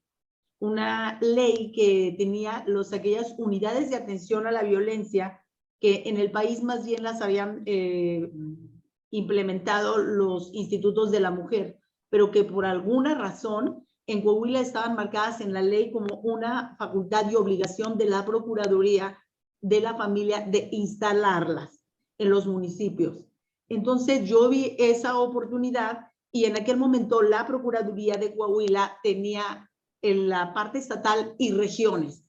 que tenía aquellas unidades de atención a la violencia que en el país más bien las habían implementado los institutos de la mujer, pero que por alguna razón en Coahuila estaban marcadas en la ley como una facultad y obligación de la Procuraduría de la Familia de instalarlas en los municipios. Entonces yo vi esa oportunidad y en aquel momento la Procuraduría de Coahuila tenía en la parte estatal y regiones.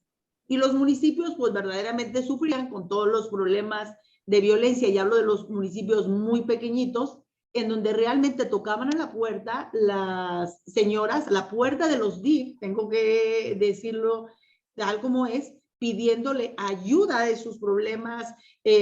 Y los municipios pues verdaderamente sufrían con todos los problemas de violencia, y hablo de los municipios muy pequeñitos, en donde realmente tocaban a la puerta las señoras, la puerta de los DIF, tengo que decirlo tal como es, pidiéndole ayuda de sus problemas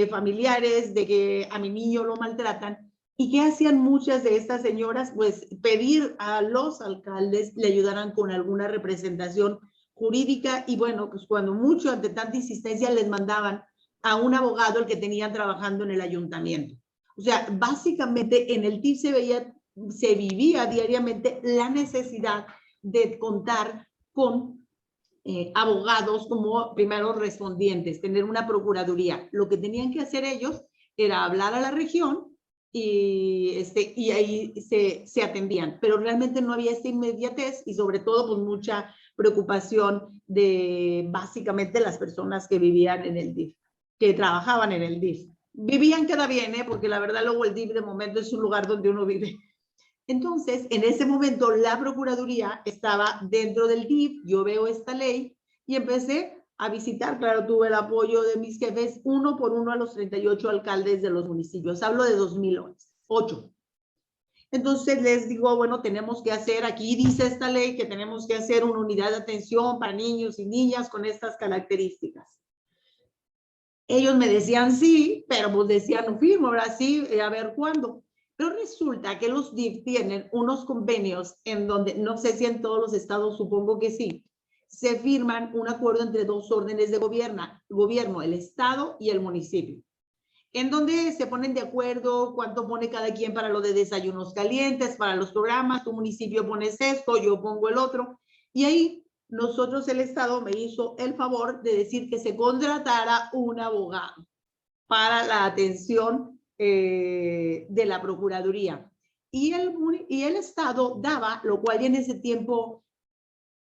familiares, de que a mi niño lo maltratan. ¿Y qué hacían muchas de estas señoras? Pues pedir a los alcaldes le ayudaran con alguna representación jurídica, y bueno, pues cuando mucho, ante tanta insistencia, les mandaban a un abogado el que tenían trabajando en el ayuntamiento. O sea, básicamente en el TIF se vivía diariamente la necesidad de contar con abogados como primeros respondientes, tener una procuraduría. Lo que tenían que hacer ellos era hablar a la región y ahí se atendían, pero realmente no había esta inmediatez y sobre todo pues mucha preocupación de básicamente las personas que vivían en el DIF, que trabajaban en el DIF. Vivían queda bien, porque la verdad luego el DIF de momento es un lugar donde uno vive. Entonces, en ese momento la Procuraduría estaba dentro del DIF, yo veo esta ley y empecé a visitar, claro, tuve el apoyo de mis jefes, uno por uno a los 38 alcaldes de los municipios. Hablo de 2008. Entonces les digo, bueno, tenemos que hacer, aquí dice esta ley que tenemos que hacer una unidad de atención para niños y niñas con estas características. Ellos me decían sí, pero pues decían no firmo, ahora sí, a ver cuándo. Pero resulta que los DIF tienen unos convenios en donde, no sé si en todos los estados, supongo que sí, se firman un acuerdo entre dos órdenes de gobierno, el Estado y el municipio, en donde se ponen de acuerdo cuánto pone cada quien para lo de desayunos calientes, para los programas, tu municipio pones esto, yo pongo el otro, y ahí nosotros, el Estado me hizo el favor de decir que se contratara un abogado para la atención de la Procuraduría. Y el Estado daba, lo cual en ese tiempo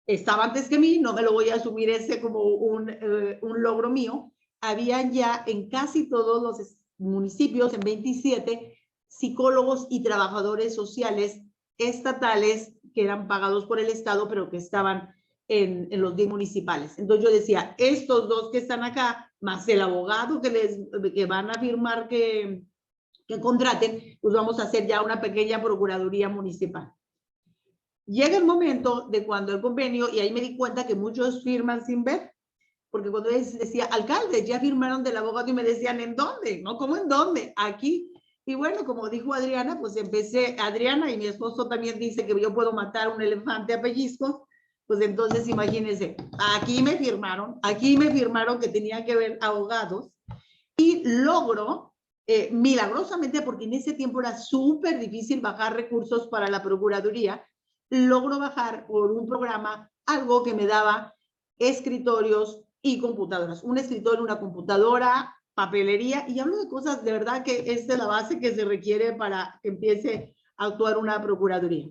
estaba antes que mí, no me lo voy a asumir ese como un logro mío, habían ya en casi todos los municipios, en 27, psicólogos y trabajadores sociales estatales que eran pagados por el Estado, pero que estaban en los 10 municipales. Entonces yo decía, estos dos que están acá, más el abogado que van a firmar que contraten, pues vamos a hacer ya una pequeña procuraduría municipal. Llega el momento de cuando el convenio, y ahí me di cuenta que muchos firman sin ver, porque cuando decía, alcalde, ya firmaron del abogado, y me decían, ¿en dónde? ¿No? ¿Cómo en dónde? Aquí. Y bueno, como dijo Adriana, pues empecé, Adriana y mi esposo también dice que yo puedo matar un elefante a pellizcos, pues entonces imagínense, aquí me firmaron que tenía que ver abogados, y logro, milagrosamente, porque en ese tiempo era súper difícil bajar recursos para la Procuraduría, logro bajar por un programa algo que me daba escritorios y computadoras. Un escritorio, una computadora, papelería, y hablo de cosas de verdad que es de la base que se requiere para que empiece a actuar una Procuraduría.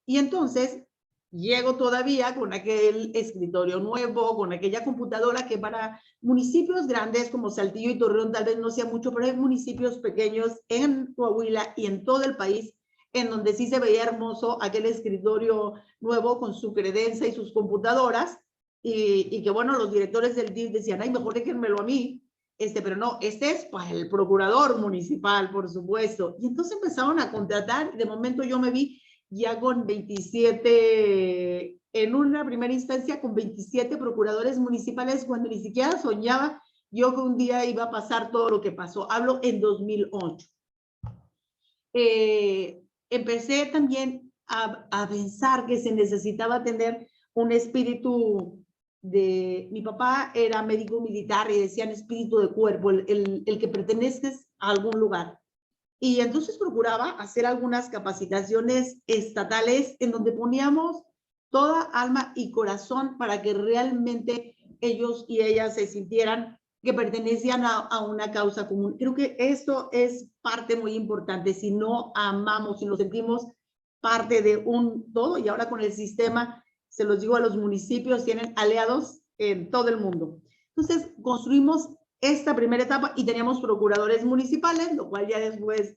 Y entonces llego todavía con aquel escritorio nuevo, con aquella computadora que para municipios grandes como Saltillo y Torreón tal vez no sea mucho, pero hay municipios pequeños en Coahuila y en todo el país en donde sí se veía hermoso aquel escritorio nuevo con su credencia y sus computadoras, y que bueno, los directores del DIF decían, ay, mejor déjenmelo a mí, pero no, este es para el procurador municipal, por supuesto. Y entonces empezaron a contratar, y de momento yo me vi ya con 27, en una primera instancia con 27 procuradores municipales, cuando ni siquiera soñaba yo que un día iba a pasar todo lo que pasó. Hablo en 2008. Empecé también a pensar que se necesitaba tener un espíritu de... Mi papá era médico militar y decían espíritu de cuerpo, el que pertenezcas a algún lugar. Y entonces procuraba hacer algunas capacitaciones estatales en donde poníamos toda alma y corazón para que realmente ellos y ellas se sintieran que pertenecían a una causa común. Creo que esto es parte muy importante. Si no amamos, si nos sentimos parte de un todo, y ahora con el sistema, se los digo a los municipios, tienen aliados en todo el mundo. Entonces, construimos esta primera etapa y teníamos procuradores municipales, lo cual ya después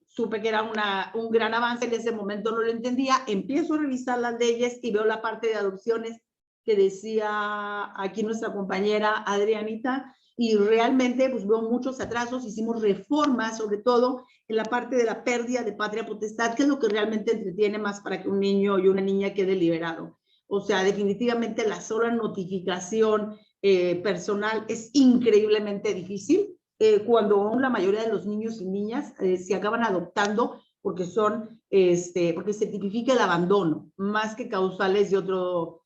supe que era un gran avance. En ese momento no lo entendía. Empiezo a revisar las leyes y veo la parte de adopciones que decía aquí nuestra compañera Adrianita, y realmente pues veo muchos atrasos. Hicimos reformas, sobre todo en la parte de la pérdida de patria potestad, que es lo que realmente entretiene más para que un niño y una niña quede liberado. O sea, definitivamente la sola notificación personal es increíblemente difícil, cuando aún la mayoría de los niños y niñas se acaban adoptando porque porque se tipifica el abandono, más que causales de otro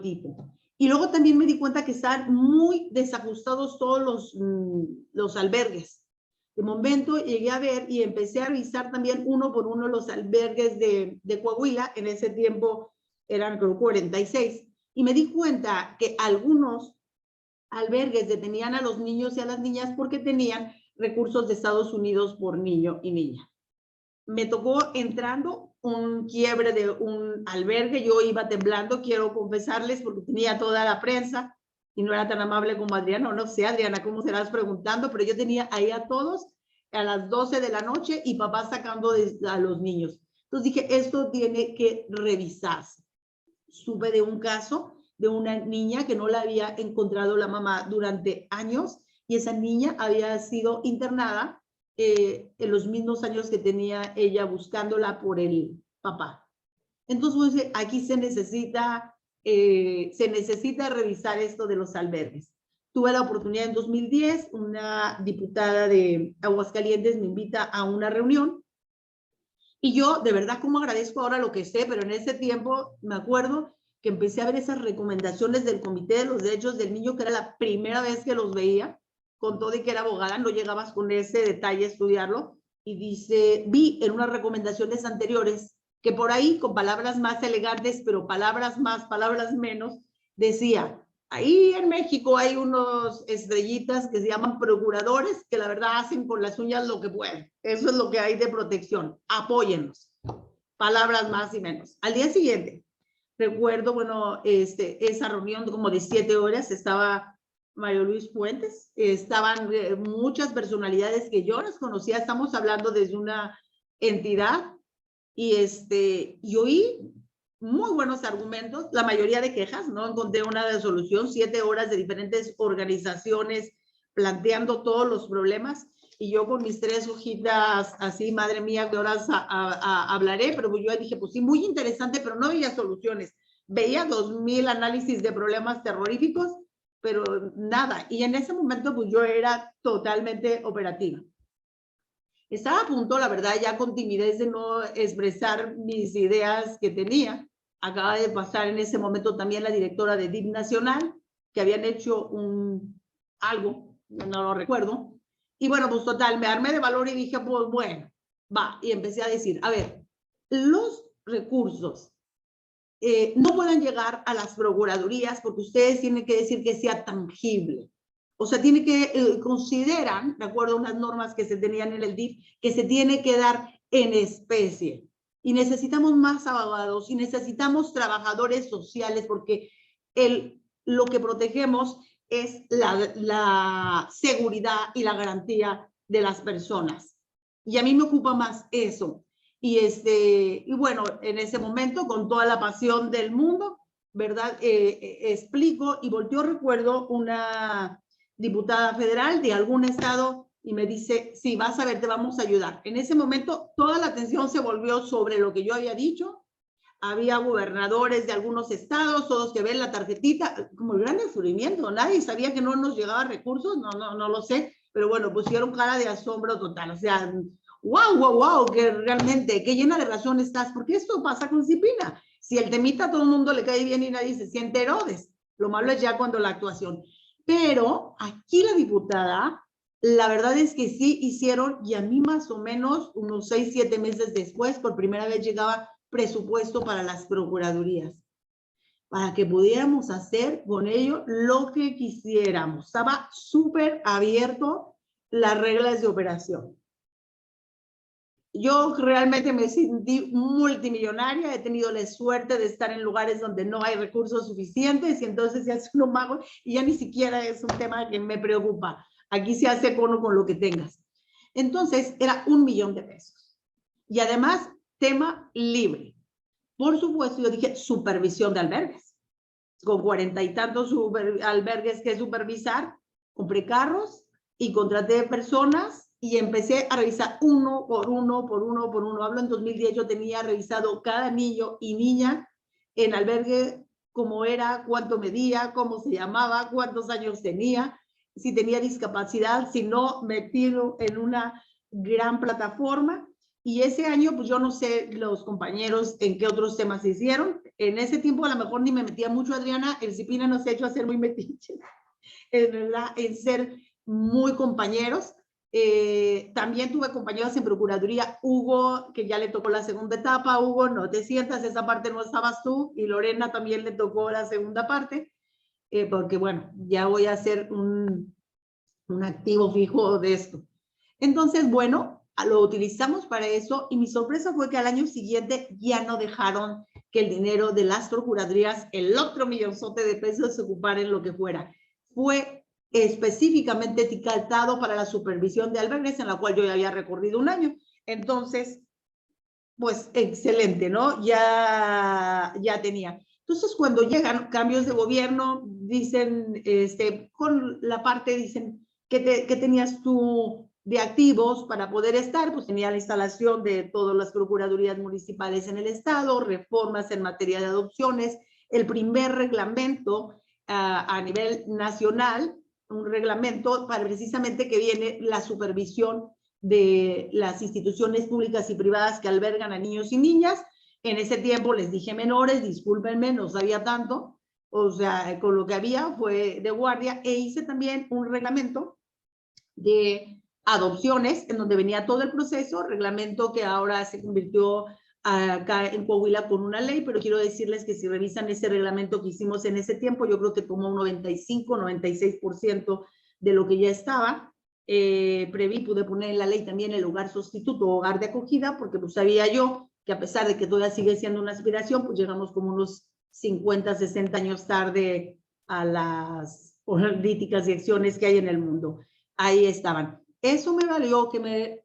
tipo. Y luego también me di cuenta que están muy desajustados todos los albergues. De momento llegué a ver y empecé a revisar también uno por uno los albergues de Coahuila. En ese tiempo eran creo 46. Y me di cuenta que algunos albergues detenían a los niños y a las niñas porque tenían recursos de Estados Unidos por niño y niña. Me tocó entrando un quiebre de un albergue, yo iba temblando, quiero confesarles, porque tenía toda la prensa y no era tan amable como Adriana. No sé, Adriana, ¿cómo serás preguntando? Pero yo tenía ahí a todos a las 12 de la noche y papá sacando a los niños. Entonces dije, esto tiene que revisarse. Supe de un caso de una niña que no la había encontrado la mamá durante años, y esa niña había sido internada en los mismos años que tenía ella buscándola por el papá. Entonces, aquí se necesita revisar esto de los albergues. Tuve la oportunidad en 2010, una diputada de Aguascalientes me invita a una reunión Y yo de verdad como agradezco ahora lo que sé, pero en ese tiempo me acuerdo que empecé a ver esas recomendaciones del Comité de los Derechos del Niño, que era la primera vez que los veía, con todo y que era abogada, no llegabas con ese detalle a estudiarlo, y dice, vi en unas recomendaciones anteriores que por ahí, con palabras más elegantes, pero palabras más, palabras menos, decía, ahí en México hay unos estrellitas que se llaman procuradores, que la verdad hacen con las uñas lo que pueden. Eso es lo que hay de protección. Apóyennos. Palabras más y menos. Al día siguiente, recuerdo, bueno, esa reunión como de 7 horas, estaba Mario Luis Fuentes, estaban muchas personalidades que yo las conocía, estamos hablando desde una entidad, y oí muy buenos argumentos, la mayoría de quejas, no encontré una resolución, 7 horas de diferentes organizaciones planteando todos los problemas, y yo con mis 3 hojitas así, madre mía, ¿qué horas hablaré? Pero yo dije, pues sí, muy interesante, pero no veía soluciones. Veía 2000 análisis de problemas terroríficos, pero nada. Y en ese momento, pues yo era totalmente operativa. Estaba a punto, la verdad, ya con timidez de no expresar mis ideas que tenía. Acaba de pasar en ese momento también la directora de DIP Nacional, que habían hecho algo, no lo recuerdo. Y bueno, pues total, me armé de valor y dije, pues bueno, va. Y empecé a decir, a ver, los recursos no pueden llegar a las procuradurías porque ustedes tienen que decir que sea tangible. O sea, tiene que consideran, de acuerdo a unas normas que se tenían en el DIF, que se tiene que dar en especie. Y necesitamos más abogados y necesitamos trabajadores sociales porque lo que protegemos es la seguridad y la garantía de las personas. Y a mí me ocupa más eso. Y bueno, en ese momento, con toda la pasión del mundo, ¿verdad? Explico y volteo, recuerdo, una diputada federal de algún estado y me dice, sí, vas a ver, te vamos a ayudar. En ese momento, toda la atención se volvió sobre lo que yo había dicho. Había gobernadores de algunos estados, todos que ven la tarjetita, como el gran descubrimiento. Nadie sabía que no nos llegaban recursos, no lo sé, pero bueno, pusieron cara de asombro total. O sea, wow, que realmente, qué llena de razón estás, porque esto pasa con Cipina. Si el temita a todo el mundo le cae bien y nadie se siente Herodes, lo malo es ya cuando la actuación. Pero aquí la diputada, la verdad es que sí hicieron, y a mí más o menos unos 6, 7 meses después, por primera vez llegaba presupuesto para las procuradurías, para que pudiéramos hacer con ello lo que quisiéramos. Estaba súper abierto las reglas de operación. Yo realmente me sentí multimillonaria, he tenido la suerte de estar en lugares donde no hay recursos suficientes y entonces se hace un mago y ya ni siquiera es un tema que me preocupa. Aquí se hace con lo que tengas. Entonces era $1,000,000 pesos. Y además, tema libre. Por supuesto, yo dije supervisión de albergues. Con 40 y tantos albergues que supervisar, compré carros y contraté personas y empecé a revisar uno por uno. Hablo en 2010, yo tenía revisado cada niño y niña en albergue, cómo era, cuánto medía, cómo se llamaba, cuántos años tenía, si tenía discapacidad, si no, metido en una gran plataforma. Y ese año, pues yo no sé los compañeros en qué otros temas se hicieron. En ese tiempo a lo mejor ni me metía mucho, Adriana. El Cipina nos ha hecho hacer muy metiches, en verdad, en ser muy compañeros. También tuve compañeros en Procuraduría. Hugo, que ya le tocó la segunda etapa. Hugo, no te sientas, esa parte no estabas tú. Y Lorena también le tocó la segunda parte. Porque bueno, ya voy a hacer un activo fijo de esto. Entonces, bueno, lo utilizamos para eso y mi sorpresa fue que al año siguiente ya no dejaron que el dinero de las procuradurías, el otro millonzote de pesos, se ocupara en lo que fuera. Fue específicamente etiquetado para la supervisión de albergues, en la cual yo ya había recorrido un año. Entonces, pues excelente, ¿no? Ya tenía. Entonces, cuando llegan cambios de gobierno, dicen, con la parte, dicen, ¿qué tenías tú de activos para poder estar? Pues tenía la instalación de todas las procuradurías municipales en el estado, reformas en materia de adopciones, el primer reglamento a nivel nacional, un reglamento para precisamente que viene la supervisión de las instituciones públicas y privadas que albergan a niños y niñas. En ese tiempo les dije menores, discúlpenme, no sabía tanto, o sea, con lo que había fue de guardia, e hice también un reglamento de adopciones en donde venía todo el proceso, reglamento que ahora se convirtió acá en Coahuila con una ley, pero quiero decirles que si revisan ese reglamento que hicimos en ese tiempo, yo creo que tomó un 95-96% de lo que ya estaba. Pude poner en la ley también el hogar sustituto, hogar de acogida, porque pues sabía yo que a pesar de que todavía sigue siendo una aspiración, pues llegamos como unos 50, 60 años tarde a las políticas y acciones que hay en el mundo. Ahí estaban. Eso me valió que me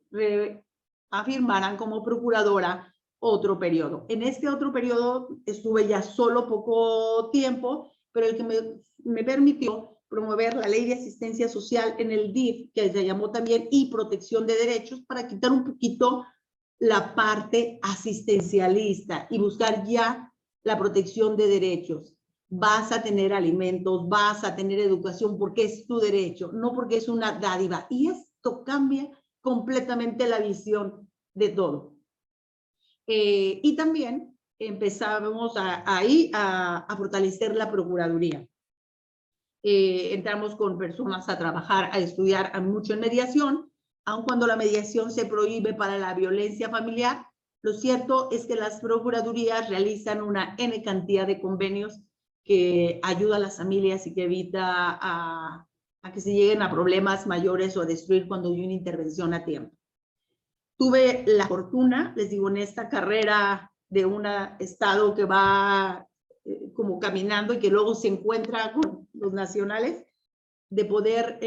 afirmaran como procuradora otro periodo. En este otro periodo estuve ya solo poco tiempo, pero el que me permitió promover la ley de asistencia social en el DIF, que se llamó también, y protección de derechos, para quitar un poquito la parte asistencialista y buscar ya la protección de derechos. Vas a tener alimentos, vas a tener educación porque es tu derecho, no porque es una dádiva. Y esto cambia completamente la visión de todo. Y también empezamos ahí a fortalecer la Procuraduría. Entramos con personas a trabajar, a estudiar mucho en mediación, aun cuando la mediación se prohíbe para la violencia familiar. Lo cierto es que las procuradurías realizan una N cantidad de convenios que ayuda a las familias y que evita a que se lleguen a problemas mayores o a destruir cuando hay una intervención a tiempo. Tuve la fortuna, les digo, en esta carrera de un estado que va como caminando y que luego se encuentra con los nacionales, de poder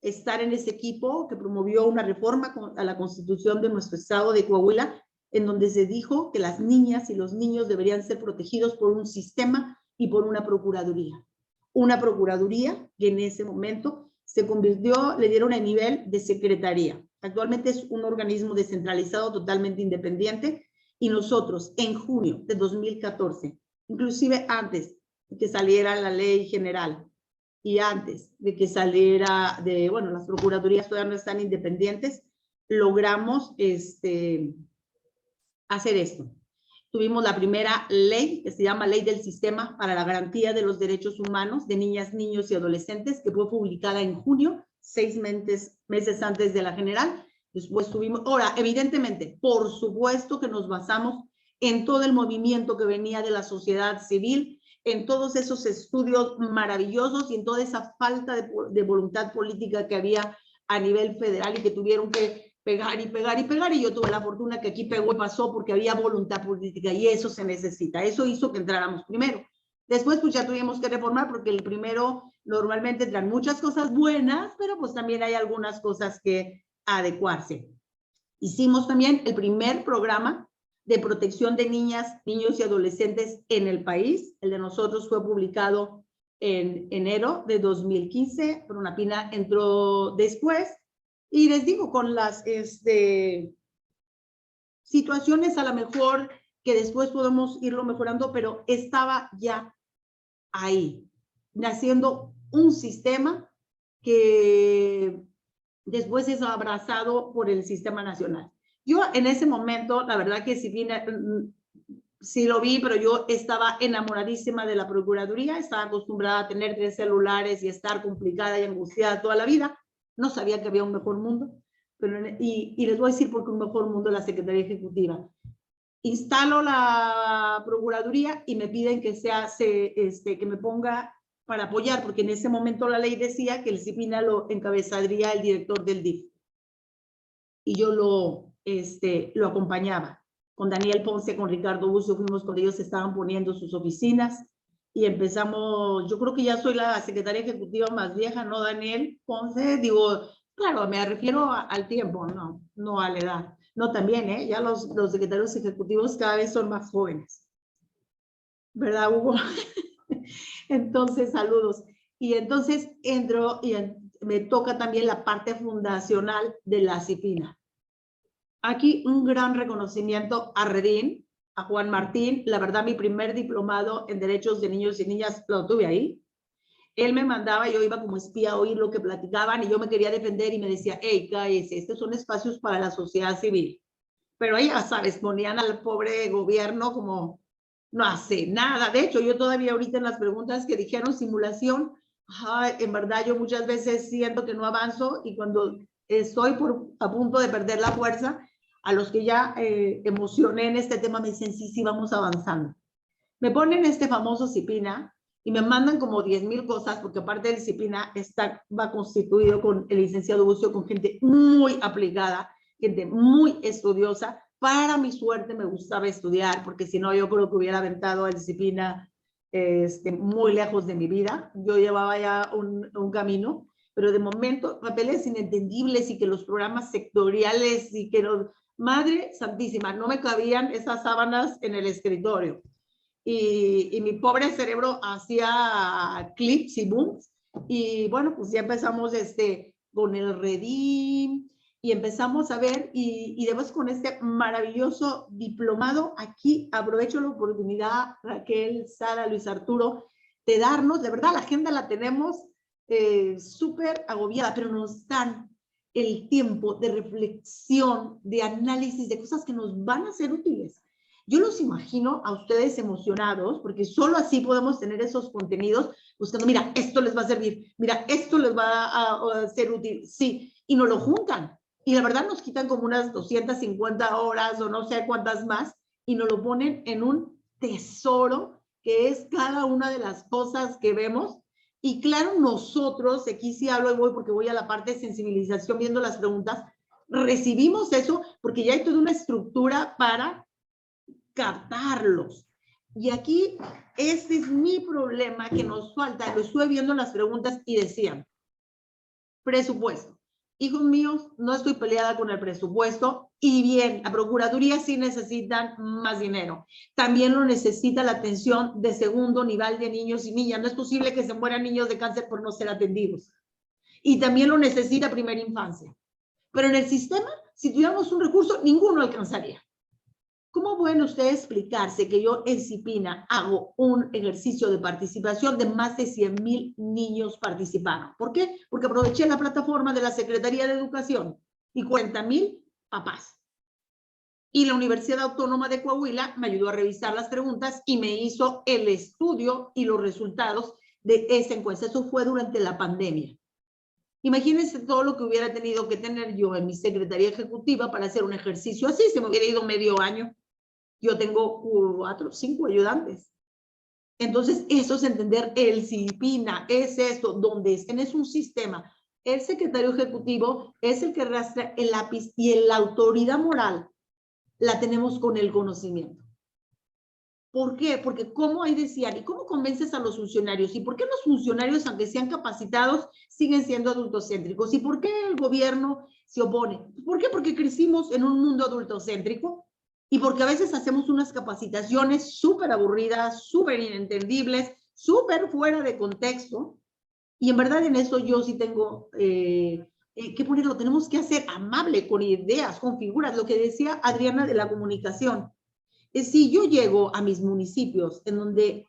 estar en ese equipo que promovió una reforma a la Constitución de nuestro estado de Coahuila, en donde se dijo que las niñas y los niños deberían ser protegidos por un sistema y por una procuraduría. Una procuraduría que en ese momento se convirtió, le dieron el nivel de secretaría. Actualmente es un organismo descentralizado totalmente independiente, y nosotros en junio de 2014, inclusive antes de que saliera la ley general y antes de que saliera bueno, las procuradurías todavía no están independientes, logramos hacer esto. Tuvimos la primera ley, que se llama Ley del Sistema para la Garantía de los Derechos Humanos de Niñas, Niños y Adolescentes, que fue publicada en junio, 6 meses antes de la general. Después tuvimos, ahora, evidentemente, por supuesto que nos basamos en todo el movimiento que venía de la sociedad civil, en todos esos estudios maravillosos y en toda esa falta de voluntad política que había a nivel federal y que tuvieron que pegar y pegar y pegar, y yo tuve la fortuna que aquí pegó y pasó porque había voluntad política, y eso se necesita. Eso hizo que entráramos primero. Después pues ya tuvimos que reformar, porque el primero normalmente traen muchas cosas buenas, pero pues también hay algunas cosas que adecuarse. Hicimos también el primer programa de protección de niñas, niños y adolescentes en el país. El de nosotros fue publicado en enero de 2015, pero una pina entró después. Y les digo, con las situaciones a lo mejor que después podemos irlo mejorando, pero estaba ya ahí, naciendo un sistema que después es abrazado por el sistema nacional. Yo en ese momento, la verdad que sí lo vi, pero yo estaba enamoradísima de la Procuraduría, estaba acostumbrada a tener 3 celulares y estar complicada y angustiada toda la vida. No sabía que había un mejor mundo, pero, y les voy a decir por qué un mejor mundo, la Secretaría Ejecutiva. Instalo la Procuraduría y me piden que que me ponga para apoyar, porque en ese momento la ley decía que el CIPINA lo encabezaría el director del DIF. Y yo lo acompañaba. Con Daniel Ponce, con Ricardo Bucio, fuimos con ellos, estaban poniendo sus oficinas y empezamos. Yo creo que ya soy la secretaria ejecutiva más vieja, ¿no, Daniel Ponce? Digo, claro, me refiero al tiempo, no a la edad. No, también, ya los secretarios ejecutivos cada vez son más jóvenes. ¿Verdad, Hugo? Entonces, saludos. Y entonces entro y me toca también la parte fundacional de la CIPINA. Aquí un gran reconocimiento a Redín, a Juan Martín. La verdad, mi primer diplomado en derechos de niños y niñas lo tuve ahí. él me mandaba, yo iba como espía a oír lo que platicaban y yo me quería defender y me decía, hey, cállese, estos son espacios para la sociedad civil. Pero ahí, ya sabes, ponían al pobre gobierno como no hace nada. De hecho, yo todavía ahorita en las preguntas que dijeron simulación, en verdad yo muchas veces siento que no avanzo y cuando estoy a punto de perder la fuerza, a los que ya emocioné en este tema me dicen, sí, sí, vamos avanzando. Me ponen este famoso CIPINA y me mandan como 10,000 cosas, porque aparte del CIPINA va constituido con el licenciado Bucio, con gente muy aplicada, gente muy estudiosa. Para mi suerte me gustaba estudiar, porque si no yo creo que hubiera aventado el CIPINA muy lejos de mi vida. Yo llevaba ya un camino, pero de momento papeles inentendibles y que los programas sectoriales y que los... Madre santísima, no me cabían esas sábanas en el escritorio. Y mi pobre cerebro hacía clips y booms. Y bueno, pues ya empezamos con el Redim y empezamos a ver y después con este maravilloso diplomado. Aquí aprovecho la oportunidad, Raquel, Sara, Luis Arturo, de darnos, de verdad la agenda la tenemos súper agobiada, pero nos dan el tiempo de reflexión, de análisis, de cosas que nos van a ser útiles. Yo los imagino a ustedes emocionados, porque solo así podemos tener esos contenidos, buscando, mira, esto les va a servir, mira, esto les va a ser útil, sí, y nos lo juntan. Y la verdad nos quitan como unas 250 horas o no sé cuántas más, y nos lo ponen en un tesoro, que es cada una de las cosas que vemos. Y claro, nosotros, aquí sí hablo y voy porque voy a la parte de sensibilización viendo las preguntas, recibimos eso porque ya hay toda una estructura para captarlos. Y aquí, este es mi problema que nos falta. Lo estuve viendo en las preguntas y decían, presupuesto. Hijos míos, no estoy peleada con el presupuesto y bien, la Procuraduría sí necesitan más dinero. También lo necesita la atención de segundo nivel de niños y niñas. No es posible que se mueran niños de cáncer por no ser atendidos. Y también lo necesita primera infancia. Pero en el sistema, si tuviéramos un recurso, ninguno alcanzaría. ¿Cómo pueden ustedes explicarse que yo en CIPINA hago un ejercicio de participación de más de 100,000 niños participaron? ¿Por qué? Porque aproveché la plataforma de la Secretaría de Educación y 40,000 papás. Y la Universidad Autónoma de Coahuila me ayudó a revisar las preguntas y me hizo el estudio y los resultados de esa encuesta. Eso fue durante la pandemia. Imagínense todo lo que hubiera tenido que tener yo en mi secretaría ejecutiva para hacer un ejercicio así. Se me hubiera ido medio año. Yo tengo 4, 5 ayudantes. Entonces, eso es entender el CIPINA, es esto, donde es un sistema. El secretario ejecutivo es el que arrastra el lápiz y la autoridad moral la tenemos con el conocimiento. ¿Por qué? Porque ¿cómo hay decían? ¿Y cómo convences a los funcionarios? ¿Y por qué los funcionarios, aunque sean capacitados, siguen siendo adultocéntricos? ¿Y por qué el gobierno se opone? ¿Por qué? Porque crecimos en un mundo adultocéntrico y porque a veces hacemos unas capacitaciones súper aburridas, súper inentendibles, súper fuera de contexto. Y en verdad en eso yo sí tengo que ponerlo. Tenemos que hacer amable, con ideas, con figuras. Lo que decía Adriana de la comunicación. Si yo llego a mis municipios en donde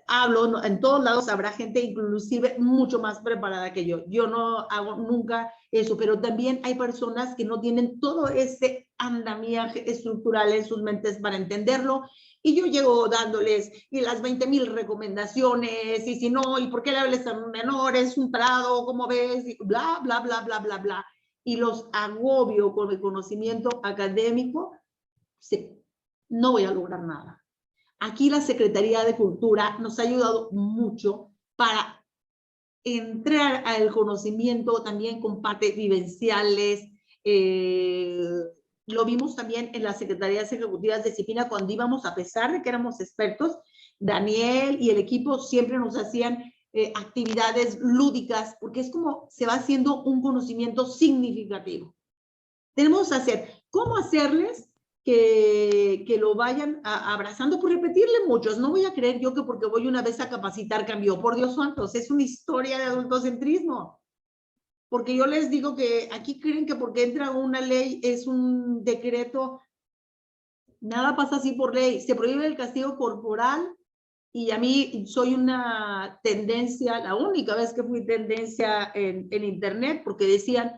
hablo, en todos lados habrá gente inclusive mucho más preparada que yo. Yo no hago nunca eso, pero también hay personas que no tienen todo ese andamiaje estructural en sus mentes para entenderlo. Y yo llego dándoles y las 20,000 recomendaciones, y si no, ¿y por qué le hables a menores? Un prado, ¿cómo ves? Y bla, bla, bla, bla, bla, bla. Y los agobio con el conocimiento académico, no voy a lograr nada. Aquí la Secretaría de Cultura nos ha ayudado mucho para entrar al conocimiento también con partes vivenciales. Lo vimos también en las Secretarías Ejecutivas de CIPINA cuando íbamos, a pesar de que éramos expertos, Daniel y el equipo siempre nos hacían actividades lúdicas, porque es como se va haciendo un conocimiento significativo. Tenemos que hacer, ¿cómo hacerles que lo vayan abrazando? Por repetirle muchos. No voy a creer yo que porque voy una vez a capacitar cambió. Por Dios santos, es una historia de adultocentrismo. Porque yo les digo que aquí creen que porque entra una ley es un decreto. Nada pasa así por ley. Se prohíbe el castigo corporal Y a mí soy una tendencia, la única vez que fui tendencia en internet, porque decían,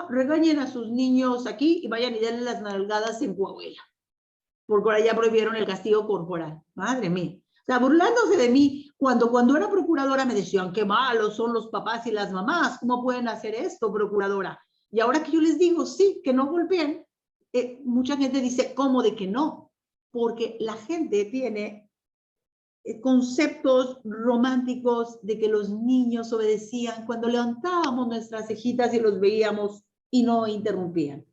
regañen a sus niños aquí y vayan y denle las nalgadas en Coahuila, porque ahora ya prohibieron el castigo corporal. Madre mía. O sea, burlándose de mí, cuando era procuradora me decían, qué malos son los papás y las mamás, ¿cómo pueden hacer esto, procuradora? Y ahora que yo les digo, sí, que no golpeen, mucha gente dice, ¿cómo de que no? Porque la gente tiene conceptos románticos de que los niños obedecían cuando levantábamos nuestras cejitas y los veíamos y no interrumpían.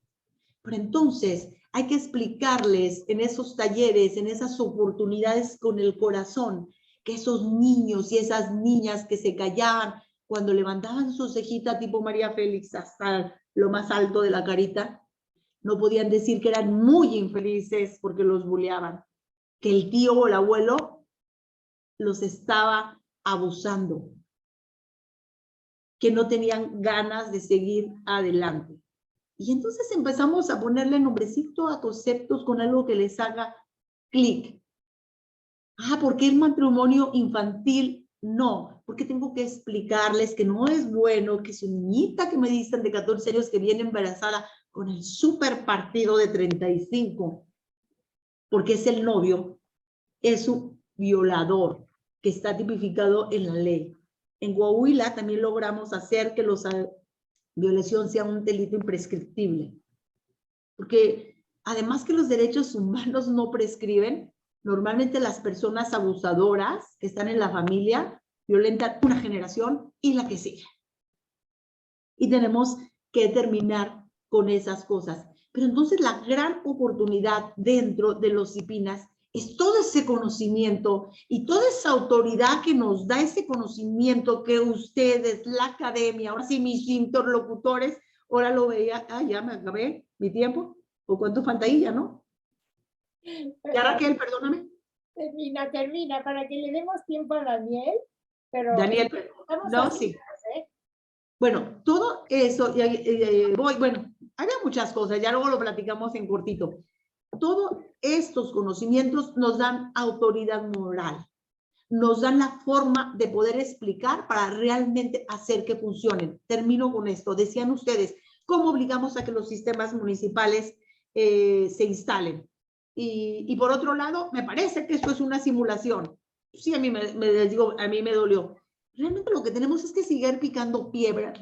Pero entonces hay que explicarles en esos talleres, en esas oportunidades con el corazón, que esos niños y esas niñas que se callaban cuando levantaban su cejita tipo María Félix hasta lo más alto de la carita, no podían decir que eran muy infelices porque los bulleaban, que el tío o el abuelo los estaba abusando, que no tenían ganas de seguir adelante. Y entonces empezamos a ponerle nombrecito a conceptos con algo que les haga clic. ¿Por qué el matrimonio infantil? No, porque tengo que explicarles que no es bueno que su niñita que me dicen de 14 años que viene embarazada con el super partido de 35, porque es el novio, es un violador que está tipificado en la ley. En Coahuila también logramos hacer que la violación sea un delito imprescriptible. Porque además que los derechos humanos no prescriben, normalmente las personas abusadoras que están en la familia violentan una generación y la que sigue. Y tenemos que terminar con esas cosas. Pero entonces la gran oportunidad dentro de los CIPINAS es todo ese conocimiento y toda esa autoridad que nos da ese conocimiento que ustedes, la academia, ahora sí mis interlocutores, ahora lo veía, ya me acabé mi tiempo, o cuánto falta ahí ya, ¿no? Ya Raquel, perdóname. Termina, para que le demos tiempo a Daniel, pero... Daniel, no, sí. Bueno, todo eso, bueno, había muchas cosas, ya luego lo platicamos en cortito. Todos estos conocimientos nos dan autoridad moral, nos dan la forma de poder explicar para realmente hacer que funcionen. Termino con esto. Decían ustedes, ¿cómo obligamos a que los sistemas municipales se instalen? Y por otro lado, me parece que esto es una simulación. Sí, a mí a mí me dolió. Realmente lo que tenemos es que seguir picando piedra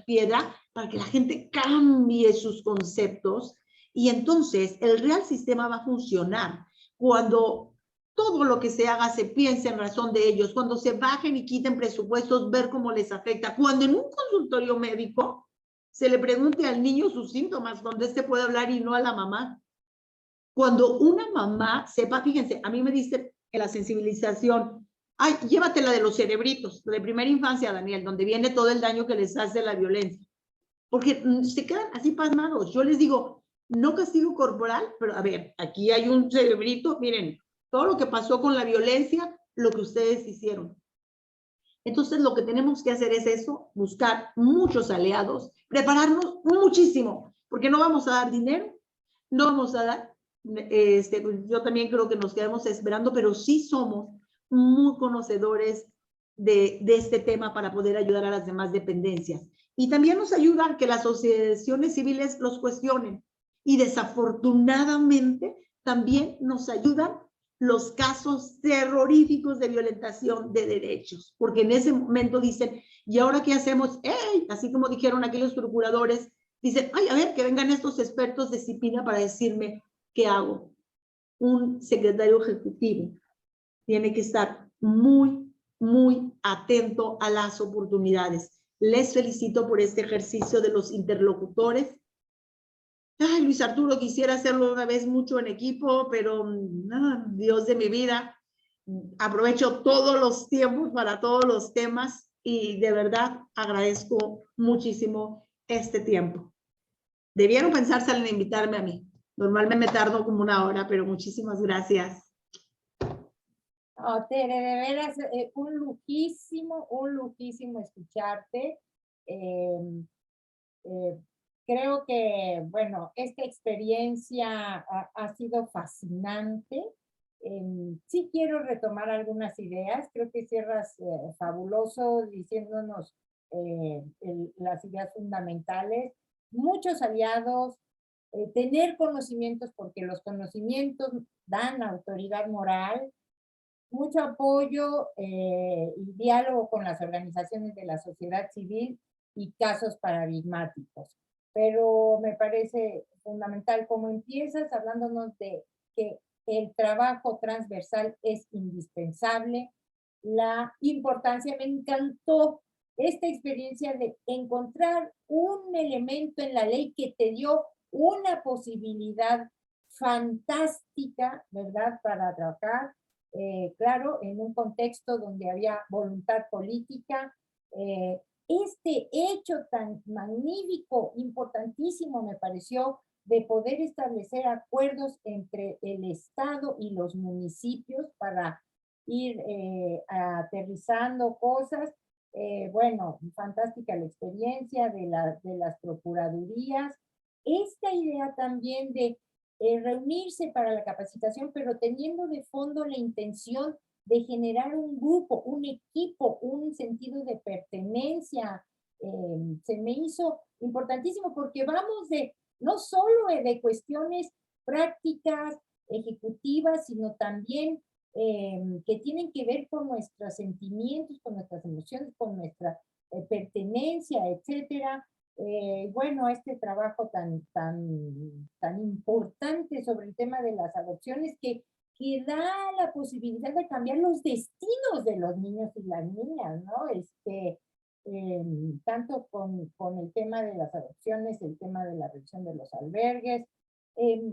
para que la gente cambie sus conceptos y entonces el real sistema va a funcionar cuando todo lo que se haga se piense en razón de ellos, cuando se bajen y quiten presupuestos, ver cómo les afecta, cuando en un consultorio médico se le pregunte al niño sus síntomas, donde este puede hablar y no a la mamá. Cuando una mamá sepa, fíjense, a mí me dice en la sensibilización, llévatela de los cerebritos, de primera infancia, Daniel, donde viene todo el daño que les hace la violencia. Porque se quedan así pasmados. Yo les digo, no castigo corporal, pero a ver, aquí hay un cerebrito, miren, todo lo que pasó con la violencia, lo que ustedes hicieron. Entonces, lo que tenemos que hacer es eso, buscar muchos aliados, prepararnos muchísimo, porque no vamos a dar dinero, no vamos a dar, yo también creo que nos quedamos esperando, pero sí somos muy conocedores de este tema para poder ayudar a las demás dependencias. Y también nos ayuda que las asociaciones civiles los cuestionen. Y desafortunadamente también nos ayudan los casos terroríficos de violentación de derechos, porque en ese momento dicen, ¿y ahora qué hacemos? ¡Ey! Así como dijeron aquellos procuradores, dicen, a ver, que vengan estos expertos de CIPINA para decirme qué hago. Un secretario ejecutivo tiene que estar muy, muy atento a las oportunidades. Les felicito por este ejercicio de los interlocutores. Luis Arturo, quisiera hacerlo una vez mucho en equipo, pero Dios de mi vida, aprovecho todos los tiempos para todos los temas y de verdad agradezco muchísimo este tiempo. Debieron pensarse en invitarme a mí. Normalmente me tardo como una hora, pero muchísimas gracias. Oh, Tere, de veras, un lujísimo escucharte. Creo que, bueno, esta experiencia ha sido fascinante. Sí quiero retomar algunas ideas, creo que cierras fabuloso diciéndonos las ideas fundamentales, muchos aliados, tener conocimientos porque los conocimientos dan autoridad moral, mucho apoyo y diálogo con las organizaciones de la sociedad civil y casos paradigmáticos. Pero me parece fundamental cómo empiezas hablándonos de que el trabajo transversal es indispensable, la importancia, me encantó esta experiencia de encontrar un elemento en la ley que te dio una posibilidad fantástica, ¿verdad?, para trabajar, claro, en un contexto donde había voluntad política. Este hecho tan magnífico, importantísimo, me pareció, de poder establecer acuerdos entre el Estado y los municipios para ir aterrizando cosas. Bueno, fantástica la experiencia de las procuradurías. Esta idea también de reunirse para la capacitación, pero teniendo de fondo la intención de generar un grupo, un equipo, un sentido de pertenencia. Se me hizo importantísimo porque vamos no solo de cuestiones prácticas, ejecutivas, sino también que tienen que ver con nuestros sentimientos, con nuestras emociones, con nuestra pertenencia, etcétera. Bueno, este trabajo tan importante sobre el tema de las adopciones que da la posibilidad de cambiar los destinos de los niños y las niñas, ¿no? Tanto con el tema de las adopciones, el tema de la reducción de los albergues.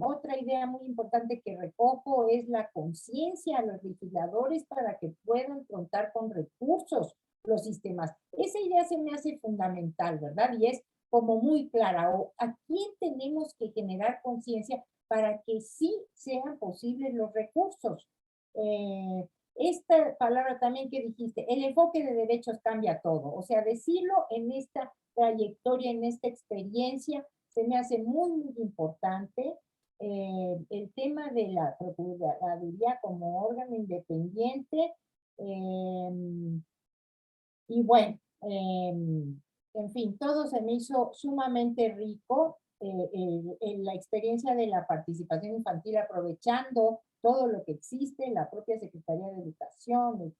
Otra idea muy importante que recojo es la conciencia a los legisladores para que puedan contar con recursos los sistemas. Esa idea se me hace fundamental, ¿verdad? Y es como muy clara, o a quién tenemos que generar conciencia para que sí sean posibles los recursos. Esta palabra también que dijiste, el enfoque de derechos cambia todo, o sea, decirlo en esta trayectoria, en esta experiencia, se me hace muy, muy importante. El tema de la Procuraduría como órgano independiente, y bueno, en fin, todo se me hizo sumamente rico. La experiencia de la participación infantil, aprovechando todo lo que existe, la propia Secretaría de Educación,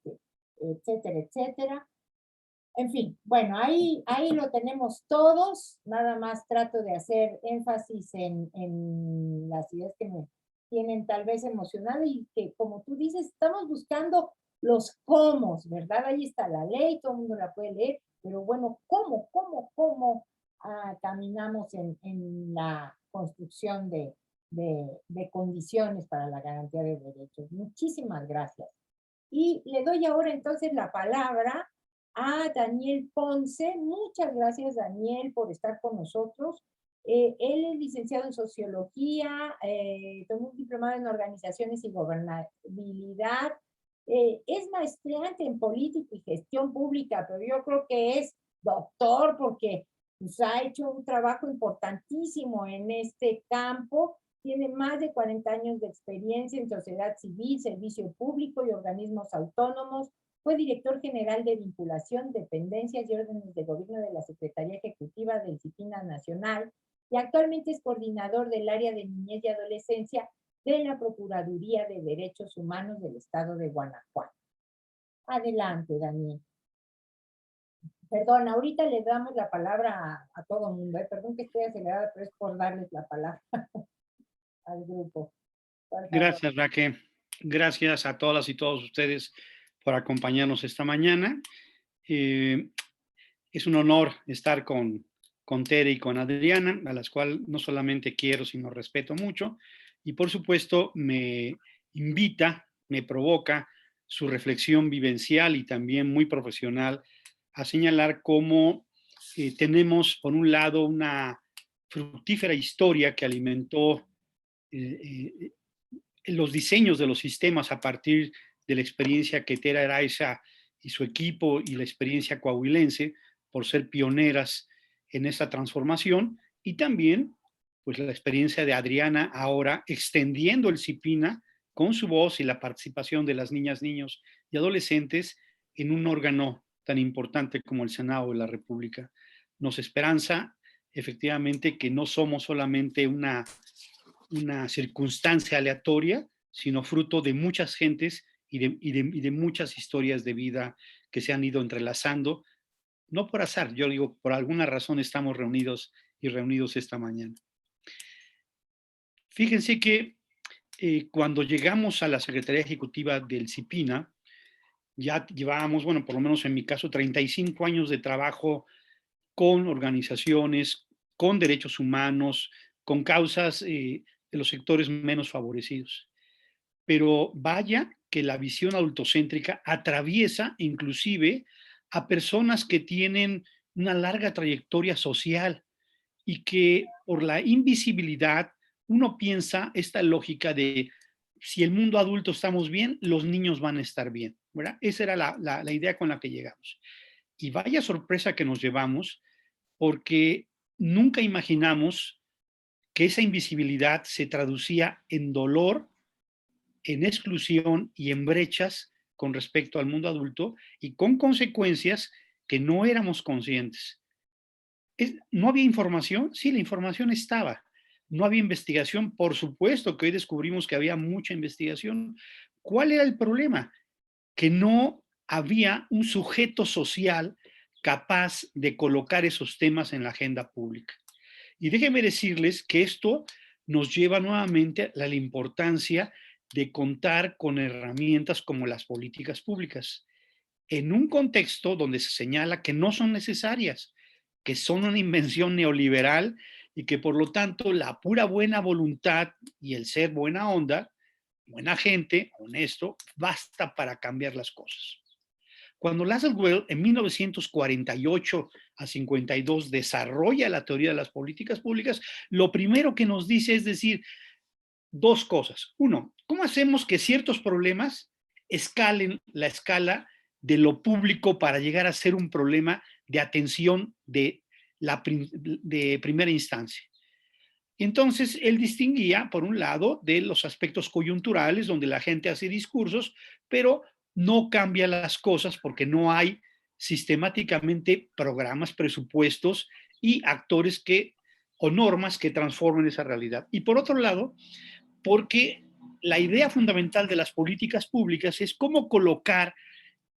etcétera, etcétera. En fin, bueno, ahí lo tenemos todos, nada más trato de hacer énfasis en las ideas que me tienen tal vez emocionada y que, como tú dices, estamos buscando los cómo, ¿verdad? Ahí está la ley, todo el mundo la puede leer, pero bueno, ¿cómo caminamos en la construcción de condiciones para la garantía de derechos? Muchísimas gracias. Y le doy ahora entonces la palabra a Daniel Ponce. Muchas gracias, Daniel, por estar con nosotros. Él es licenciado en Sociología, tomó un diplomado en Organizaciones y Gobernabilidad, es maestrante en Política y Gestión Pública, pero yo creo que es doctor porque pues, ha hecho un trabajo importantísimo en este campo. Tiene más de 40 años de experiencia en sociedad civil, servicio público y organismos autónomos. Fue director general de vinculación, dependencias y órdenes de gobierno de la Secretaría Ejecutiva del Disciplina Nacional y actualmente es coordinador del área de niñez y adolescencia de la Procuraduría de Derechos Humanos del Estado de Guanajuato. Adelante, Daniel. Perdón, ahorita le damos la palabra a todo el mundo. Perdón que estoy acelerada, pero es por darles la palabra al grupo. Gracias, Raquel. Gracias a todas y todos ustedes por acompañarnos esta mañana. Es un honor estar con Tere y con Adriana, a las cuales no solamente quiero, sino respeto mucho. Y por supuesto, me invita, me provoca su reflexión vivencial y también muy profesional a señalar cómo tenemos, por un lado, una fructífera historia que alimentó los diseños de los sistemas a partir de la experiencia que Tere Araiza y su equipo y la experiencia coahuilense por ser pioneras en esta transformación, y también pues la experiencia de Adriana ahora extendiendo el CIPINA con su voz y la participación de las niñas, niños y adolescentes en un órgano tan importante como el Senado de la República. Nos esperanza efectivamente que no somos solamente una circunstancia aleatoria, sino fruto de muchas gentes y de muchas historias de vida que se han ido entrelazando, no por azar, yo digo, por alguna razón estamos reunidos esta mañana. Fíjense que cuando llegamos a la Secretaría Ejecutiva del CIPINA, ya llevábamos, bueno, por lo menos en mi caso, 35 años de trabajo con organizaciones, con derechos humanos, con causas de los sectores menos favorecidos. Pero vaya que la visión adultocéntrica atraviesa inclusive a personas que tienen una larga trayectoria social y que por la invisibilidad uno piensa esta lógica de si el mundo adulto estamos bien, los niños van a estar bien, ¿verdad? Esa era la idea con la que llegamos. Y vaya sorpresa que nos llevamos, porque nunca imaginamos que esa invisibilidad se traducía en dolor, en exclusión y en brechas con respecto al mundo adulto y con consecuencias que no éramos conscientes. ¿No había información? Sí, la información estaba. ¿No había investigación? Por supuesto que hoy descubrimos que había mucha investigación. ¿Cuál era el problema? Que no había un sujeto social capaz de colocar esos temas en la agenda pública. Y déjenme decirles que esto nos lleva nuevamente a la importancia de contar con herramientas como las políticas públicas, en un contexto donde se señala que no son necesarias, que son una invención neoliberal y que por lo tanto la pura buena voluntad y el ser buena onda, buena gente, honesto, basta para cambiar las cosas. Cuando Laswell en 1948 a 52 desarrolla la teoría de las políticas públicas, lo primero que nos dice es decir dos cosas. Uno, ¿cómo hacemos que ciertos problemas escalen la escala de lo público para llegar a ser un problema de atención de primera instancia? Entonces, él distinguía, por un lado, de los aspectos coyunturales, donde la gente hace discursos, pero no cambia las cosas porque no hay sistemáticamente programas, presupuestos y actores o normas que transformen esa realidad. Y por otro lado, porque la idea fundamental de las políticas públicas es cómo colocar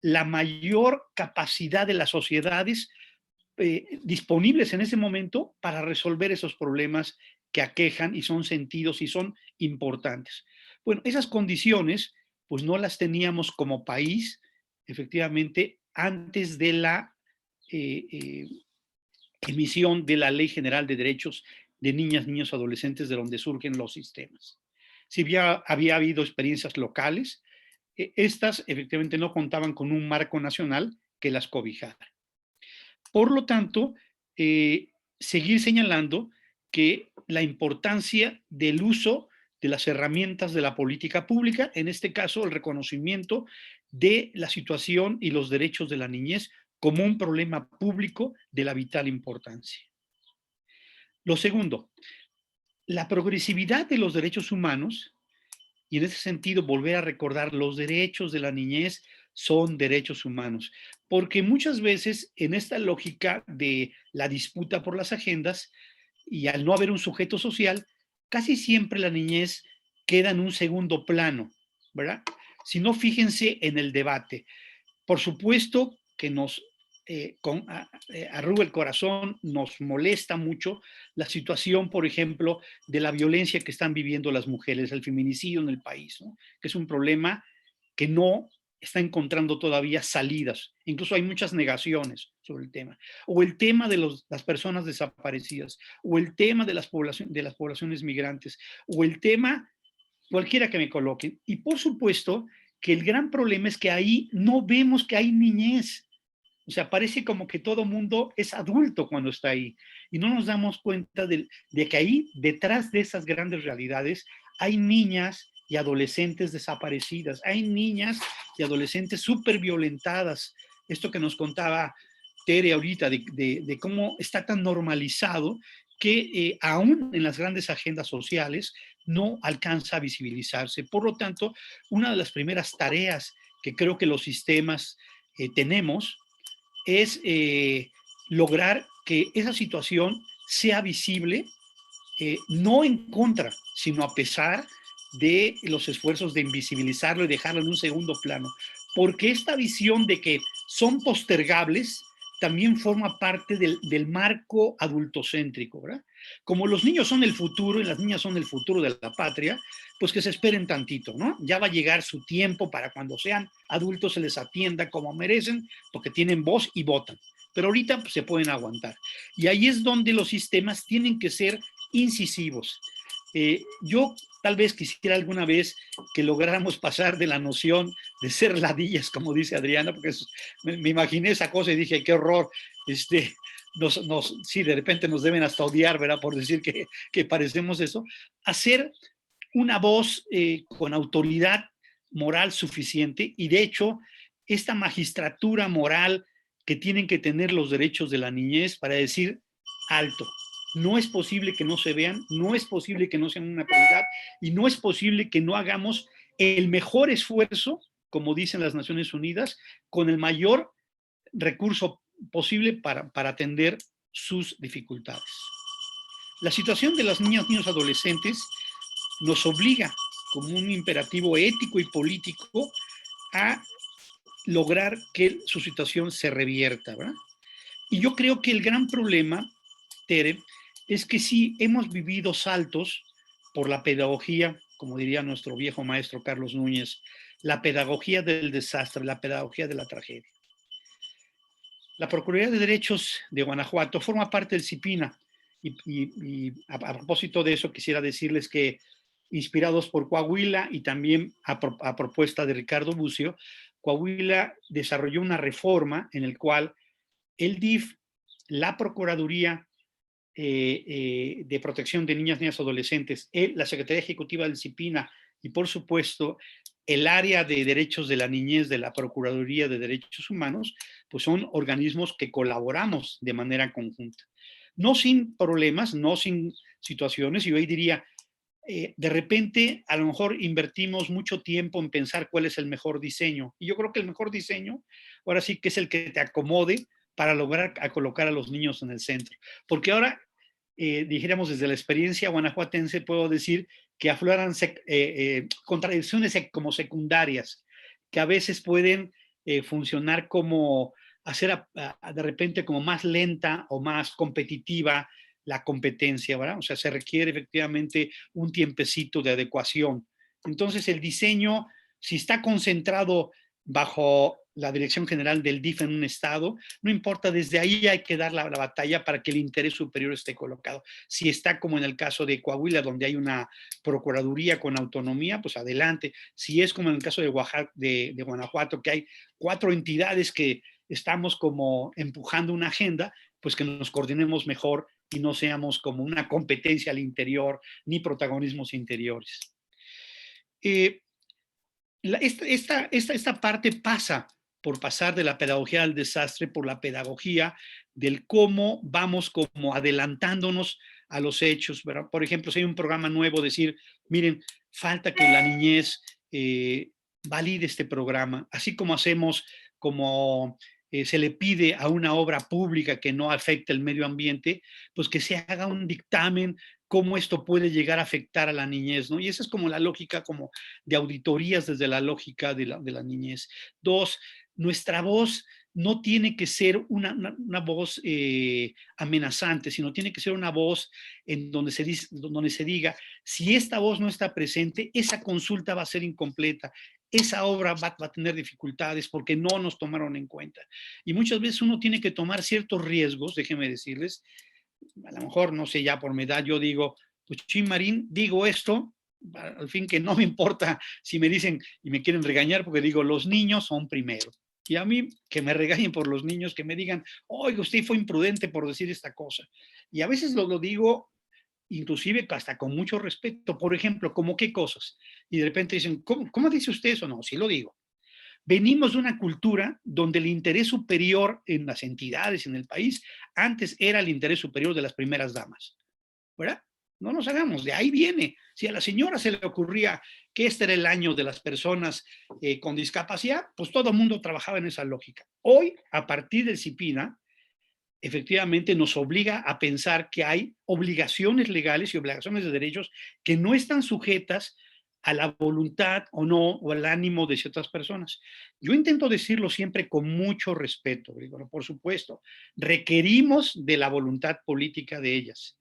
la mayor capacidad de las sociedades disponibles en ese momento para resolver esos problemas que aquejan y son sentidos y son importantes. Bueno, esas condiciones pues no las teníamos como país, efectivamente, antes de la emisión de la Ley General de Derechos de Niñas, Niños, Adolescentes, de donde surgen los sistemas. Si había habido experiencias locales, estas efectivamente no contaban con un marco nacional que las cobijara. Por lo tanto, seguir señalando que la importancia del uso de las herramientas de la política pública, en este caso el reconocimiento de la situación y los derechos de la niñez como un problema público de la vital importancia. Lo segundo, la progresividad de los derechos humanos, y en ese sentido volver a recordar los derechos de la niñez son derechos humanos, porque muchas veces en esta lógica de la disputa por las agendas y al no haber un sujeto social, casi siempre la niñez queda en un segundo plano, ¿verdad? Si no, fíjense en el debate. Por supuesto que nos arruga el corazón, nos molesta mucho la situación, por ejemplo, de la violencia que están viviendo las mujeres, el feminicidio en el país, ¿no? Que es un problema que no está encontrando todavía salidas. Incluso hay muchas negaciones sobre el tema. O el tema de las personas desaparecidas, o el tema de las poblaciones migrantes, o el tema, cualquiera que me coloquen. Y por supuesto que el gran problema es que ahí no vemos que hay niñez. O sea, parece como que todo mundo es adulto cuando está ahí. Y no nos damos cuenta de que ahí, detrás de esas grandes realidades, hay niñas y adolescentes desaparecidas. Hay niñas y adolescentes súper violentadas. Esto que nos contaba Tere ahorita, de cómo está tan normalizado que aún en las grandes agendas sociales, no alcanza a visibilizarse. Por lo tanto, una de las primeras tareas que creo que los sistemas tenemos es lograr que esa situación sea visible, no en contra, sino a pesar de los esfuerzos de invisibilizarlo y dejarlo en un segundo plano. Porque esta visión de que son postergables también forma parte del marco adultocéntrico, ¿verdad? Como los niños son el futuro y las niñas son el futuro de la patria, pues que se esperen tantito, ¿no? Ya va a llegar su tiempo para cuando sean adultos se les atienda como merecen, porque tienen voz y votan. Pero ahorita pues, se pueden aguantar. Y ahí es donde los sistemas tienen que ser incisivos. Yo tal vez quisiera alguna vez que lográramos pasar de la noción de ser ladillas, como dice Adriana, porque me imaginé esa cosa y dije, qué horror, sí, de repente nos deben hasta odiar, ¿verdad? Por decir que parecemos eso, hacer una voz con autoridad moral suficiente y de hecho esta magistratura moral que tienen que tener los derechos de la niñez para decir alto. No es posible que no se vean, no es posible que no sean una prioridad y no es posible que no hagamos el mejor esfuerzo, como dicen las Naciones Unidas, con el mayor recurso posible para atender sus dificultades. La situación de las niñas, niños, adolescentes nos obliga, como un imperativo ético y político, a lograr que su situación se revierta, ¿verdad? Y yo creo que el gran problema, Tere, es que sí hemos vivido saltos por la pedagogía, como diría nuestro viejo maestro Carlos Núñez, la pedagogía del desastre, la pedagogía de la tragedia. La Procuraduría de Derechos de Guanajuato forma parte del CIPINA y a propósito de eso quisiera decirles que inspirados por Coahuila y también a propuesta de Ricardo Bucio, Coahuila desarrolló una reforma en la cual el DIF, la Procuraduría de Protección de Niñas, Niñas, Adolescentes, la Secretaría Ejecutiva del CIPINA y por supuesto el área de derechos de la niñez de la Procuraduría de Derechos Humanos, pues son organismos que colaboramos de manera conjunta. No sin problemas, no sin situaciones, y yo ahí diría, de repente a lo mejor invertimos mucho tiempo en pensar cuál es el mejor diseño. Y yo creo que el mejor diseño, ahora sí que es el que te acomode para lograr colocar a los niños en el centro. Porque ahora, dijéramos desde la experiencia guanajuatense, puedo decir que afloran contradicciones como secundarias, que a veces pueden funcionar como hacer de repente como más lenta o más competitiva la competencia, ¿verdad? O sea, se requiere efectivamente un tiempecito de adecuación. Entonces, el diseño, si está concentrado bajo la dirección general del DIF en un estado, no importa, desde ahí hay que dar la batalla para que el interés superior esté colocado. Si está como en el caso de Coahuila, donde hay una procuraduría con autonomía, pues adelante. Si es como en el caso de Oaxaca, de Guanajuato, que hay 4 entidades que estamos como empujando una agenda, pues que nos coordinemos mejor y no seamos como una competencia al interior, ni protagonismos interiores. Esta parte pasa por pasar de la pedagogía del desastre por la pedagogía del cómo vamos como adelantándonos a los hechos, ¿verdad? Por ejemplo, si hay un programa nuevo, decir, miren, falta que la niñez valide este programa, así como hacemos como se le pide a una obra pública que no afecte el medio ambiente, pues que se haga un dictamen cómo esto puede llegar a afectar a la niñez, ¿no? Y esa es como la lógica como de auditorías desde la lógica de la niñez. 2, nuestra voz no tiene que ser una voz amenazante, sino tiene que ser una voz en donde se diga, si esta voz no está presente, esa consulta va a ser incompleta, esa obra va a tener dificultades porque no nos tomaron en cuenta. Y muchas veces uno tiene que tomar ciertos riesgos, déjenme decirles, a lo mejor, no sé, ya por mi edad yo digo, pues Chin Marín, digo esto, al fin que no me importa si me dicen y me quieren regañar porque digo, los niños son primero. Y a mí que me regañen por los niños, que me digan, oiga, usted fue imprudente por decir esta cosa. Y a veces lo digo inclusive hasta con mucho respeto. Por ejemplo, ¿cómo qué cosas? Y de repente dicen, ¿cómo dice usted eso? No, sí lo digo. Venimos de una cultura donde el interés superior en las entidades, en el país, antes era el interés superior de las primeras damas, ¿verdad? No nos hagamos, de ahí viene. Si a la señora se le ocurría que este era el año de las personas con discapacidad, pues todo el mundo trabajaba en esa lógica. Hoy, a partir del CIPINA, efectivamente nos obliga a pensar que hay obligaciones legales y obligaciones de derechos que no están sujetas a la voluntad o no, o al ánimo de ciertas personas. Yo intento decirlo siempre con mucho respeto, digo, por supuesto, requerimos de la voluntad política de ellas,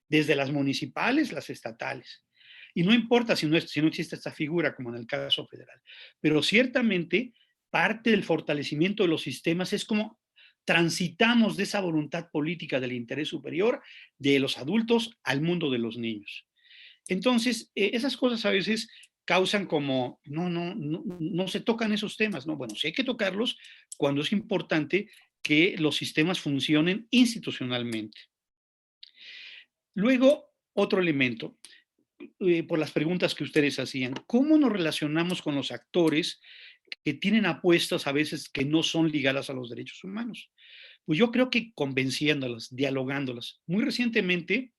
desde las municipales, las estatales. Y no importa si no existe esta figura, como en el caso federal, pero ciertamente parte del fortalecimiento de los sistemas es como transitamos de esa voluntad política del interés superior de los adultos al mundo de los niños. Entonces, esas cosas a veces causan como, no se tocan esos temas, ¿no? Bueno, sí hay que tocarlos cuando es importante que los sistemas funcionen institucionalmente. Luego, otro elemento, por las preguntas que ustedes hacían, ¿cómo nos relacionamos con los actores que tienen apuestas a veces que no son ligadas a los derechos humanos? Pues yo creo que convenciéndolas, dialogándolas. Muy recientemente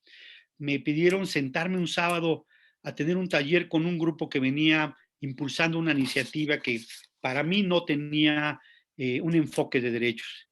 me pidieron sentarme un sábado a tener un taller con un grupo que venía impulsando una iniciativa que para mí no tenía un enfoque de derechos.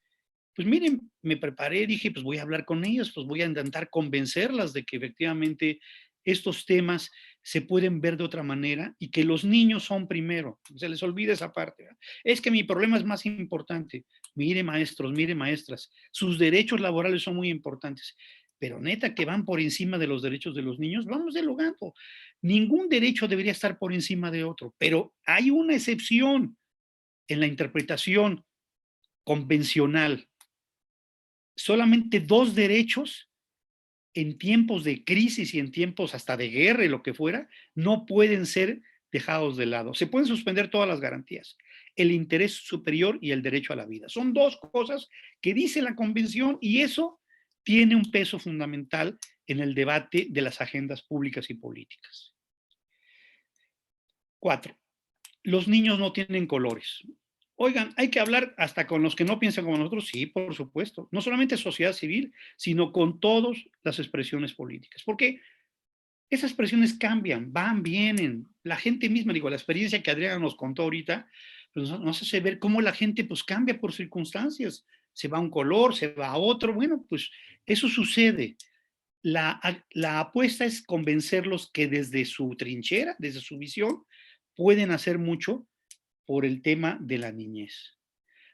Pues miren, me preparé, dije, pues voy a hablar con ellos, pues voy a intentar convencerlas de que efectivamente estos temas se pueden ver de otra manera y que los niños son primero. Se les olvida esa parte, ¿verdad? Es que mi problema es más importante. Mire, maestros, mire, maestras, sus derechos laborales son muy importantes, pero neta que van por encima de los derechos de los niños, vamos dialogando. Ningún derecho debería estar por encima de otro, pero hay una excepción en la interpretación convencional. Solamente 2 derechos en tiempos de crisis y en tiempos hasta de guerra y lo que fuera, no pueden ser dejados de lado. Se pueden suspender todas las garantías. El interés superior y el derecho a la vida. Son 2 cosas que dice la Convención y eso tiene un peso fundamental en el debate de las agendas públicas y políticas. 4. Los niños no tienen colores. Oigan, hay que hablar hasta con los que no piensan como nosotros, sí, por supuesto. No solamente sociedad civil, sino con todas las expresiones políticas. Porque esas expresiones cambian, van, vienen. La gente misma, digo, la experiencia que Adriana nos contó ahorita, pues nos hace ver cómo la gente pues cambia por circunstancias. Se va a un color, se va a otro. Bueno, pues eso sucede. La apuesta es convencerlos que desde su trinchera, desde su visión, pueden hacer mucho por el tema de la niñez.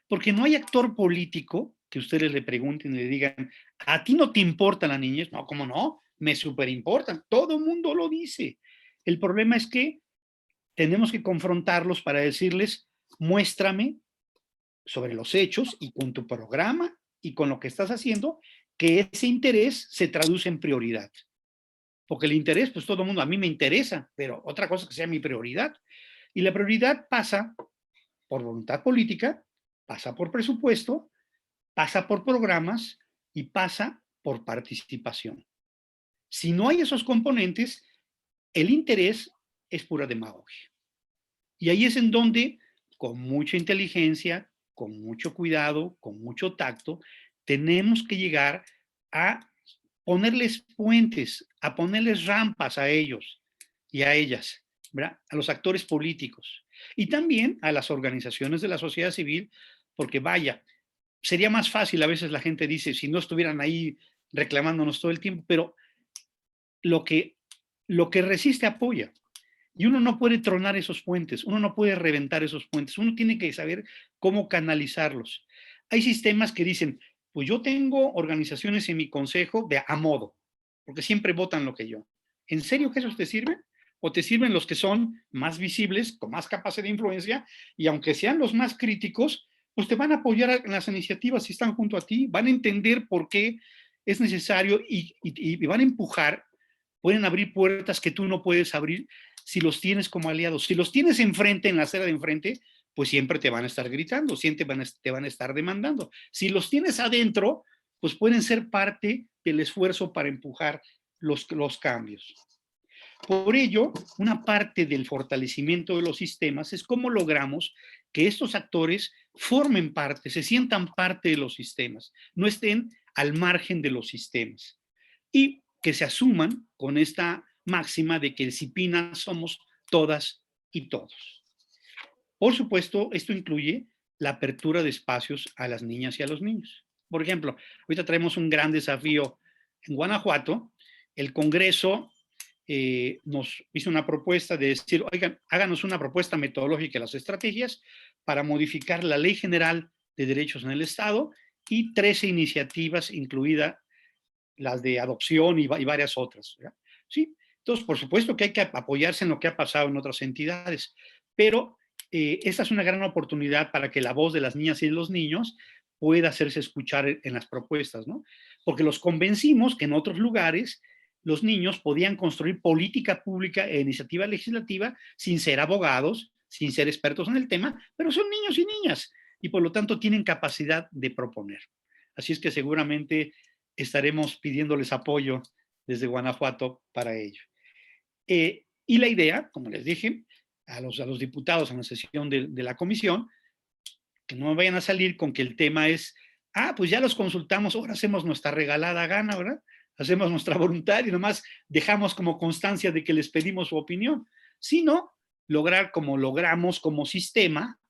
Porque no hay actor político que ustedes le pregunten y le digan, ¿a ti no te importa la niñez? No, ¿cómo no? Me superimportan. Todo el mundo lo dice. El problema es que tenemos que confrontarlos para decirles, muéstrame sobre los hechos y con tu programa y con lo que estás haciendo, que ese interés se traduce en prioridad. Porque el interés, pues todo el mundo, a mí me interesa, pero otra cosa que sea mi prioridad. Y la prioridad pasa por voluntad política, pasa por presupuesto, pasa por programas y pasa por participación. Si no hay esos componentes, el interés es pura demagogia. Y ahí es en donde, con mucha inteligencia, con mucho cuidado, con mucho tacto, tenemos que llegar a ponerles puentes, a ponerles rampas a ellos y a ellas, ¿verdad? A los actores políticos y también a las organizaciones de la sociedad civil, porque vaya, sería más fácil, a veces la gente dice, si no estuvieran ahí reclamándonos todo el tiempo, pero lo que resiste apoya. Y uno no puede tronar esos puentes, uno no puede reventar esos puentes, uno tiene que saber cómo canalizarlos. Hay sistemas que dicen, pues yo tengo organizaciones en mi consejo de a modo, porque siempre votan lo que yo. ¿En serio que esos te sirven? ¿O te sirven los que son más visibles, con más capacidad de influencia, y aunque sean los más críticos, pues te van a apoyar en las iniciativas si están junto a ti, van a entender por qué es necesario y van a empujar, pueden abrir puertas que tú no puedes abrir si los tienes como aliados. Si los tienes enfrente, en la acera de enfrente, pues siempre te van a estar gritando, siempre te van a estar demandando. Si los tienes adentro, pues pueden ser parte del esfuerzo para empujar los cambios. Por ello, una parte del fortalecimiento de los sistemas es cómo logramos que estos actores formen parte, se sientan parte de los sistemas, no estén al margen de los sistemas. Y que se asuman con esta máxima de que CIPINA somos todas y todos. Por supuesto, esto incluye la apertura de espacios a las niñas y a los niños. Por ejemplo, ahorita traemos un gran desafío en Guanajuato. El Congreso nos hizo una propuesta de decir, oigan, háganos una propuesta metodológica de las estrategias para modificar la Ley General de Derechos en el Estado y 13 iniciativas, incluidas las de adopción y varias otras, ¿verdad? Sí, entonces, por supuesto que hay que apoyarse en lo que ha pasado en otras entidades, pero esta es una gran oportunidad para que la voz de las niñas y de los niños pueda hacerse escuchar en las propuestas, ¿no? Porque los convencimos que en otros lugares los niños podían construir política pública e iniciativa legislativa sin ser abogados, sin ser expertos en el tema, pero son niños y niñas y por lo tanto tienen capacidad de proponer. Así es que seguramente estaremos pidiéndoles apoyo desde Guanajuato para ello. Y la idea, como les dije, a los diputados en la sesión de la comisión, que no vayan a salir con que el tema es, pues ya los consultamos, ahora hacemos nuestra regalada gana, ¿verdad? Hacemos nuestra voluntad y nomás dejamos como constancia de que les pedimos su opinión, sino lograr como logramos como sistema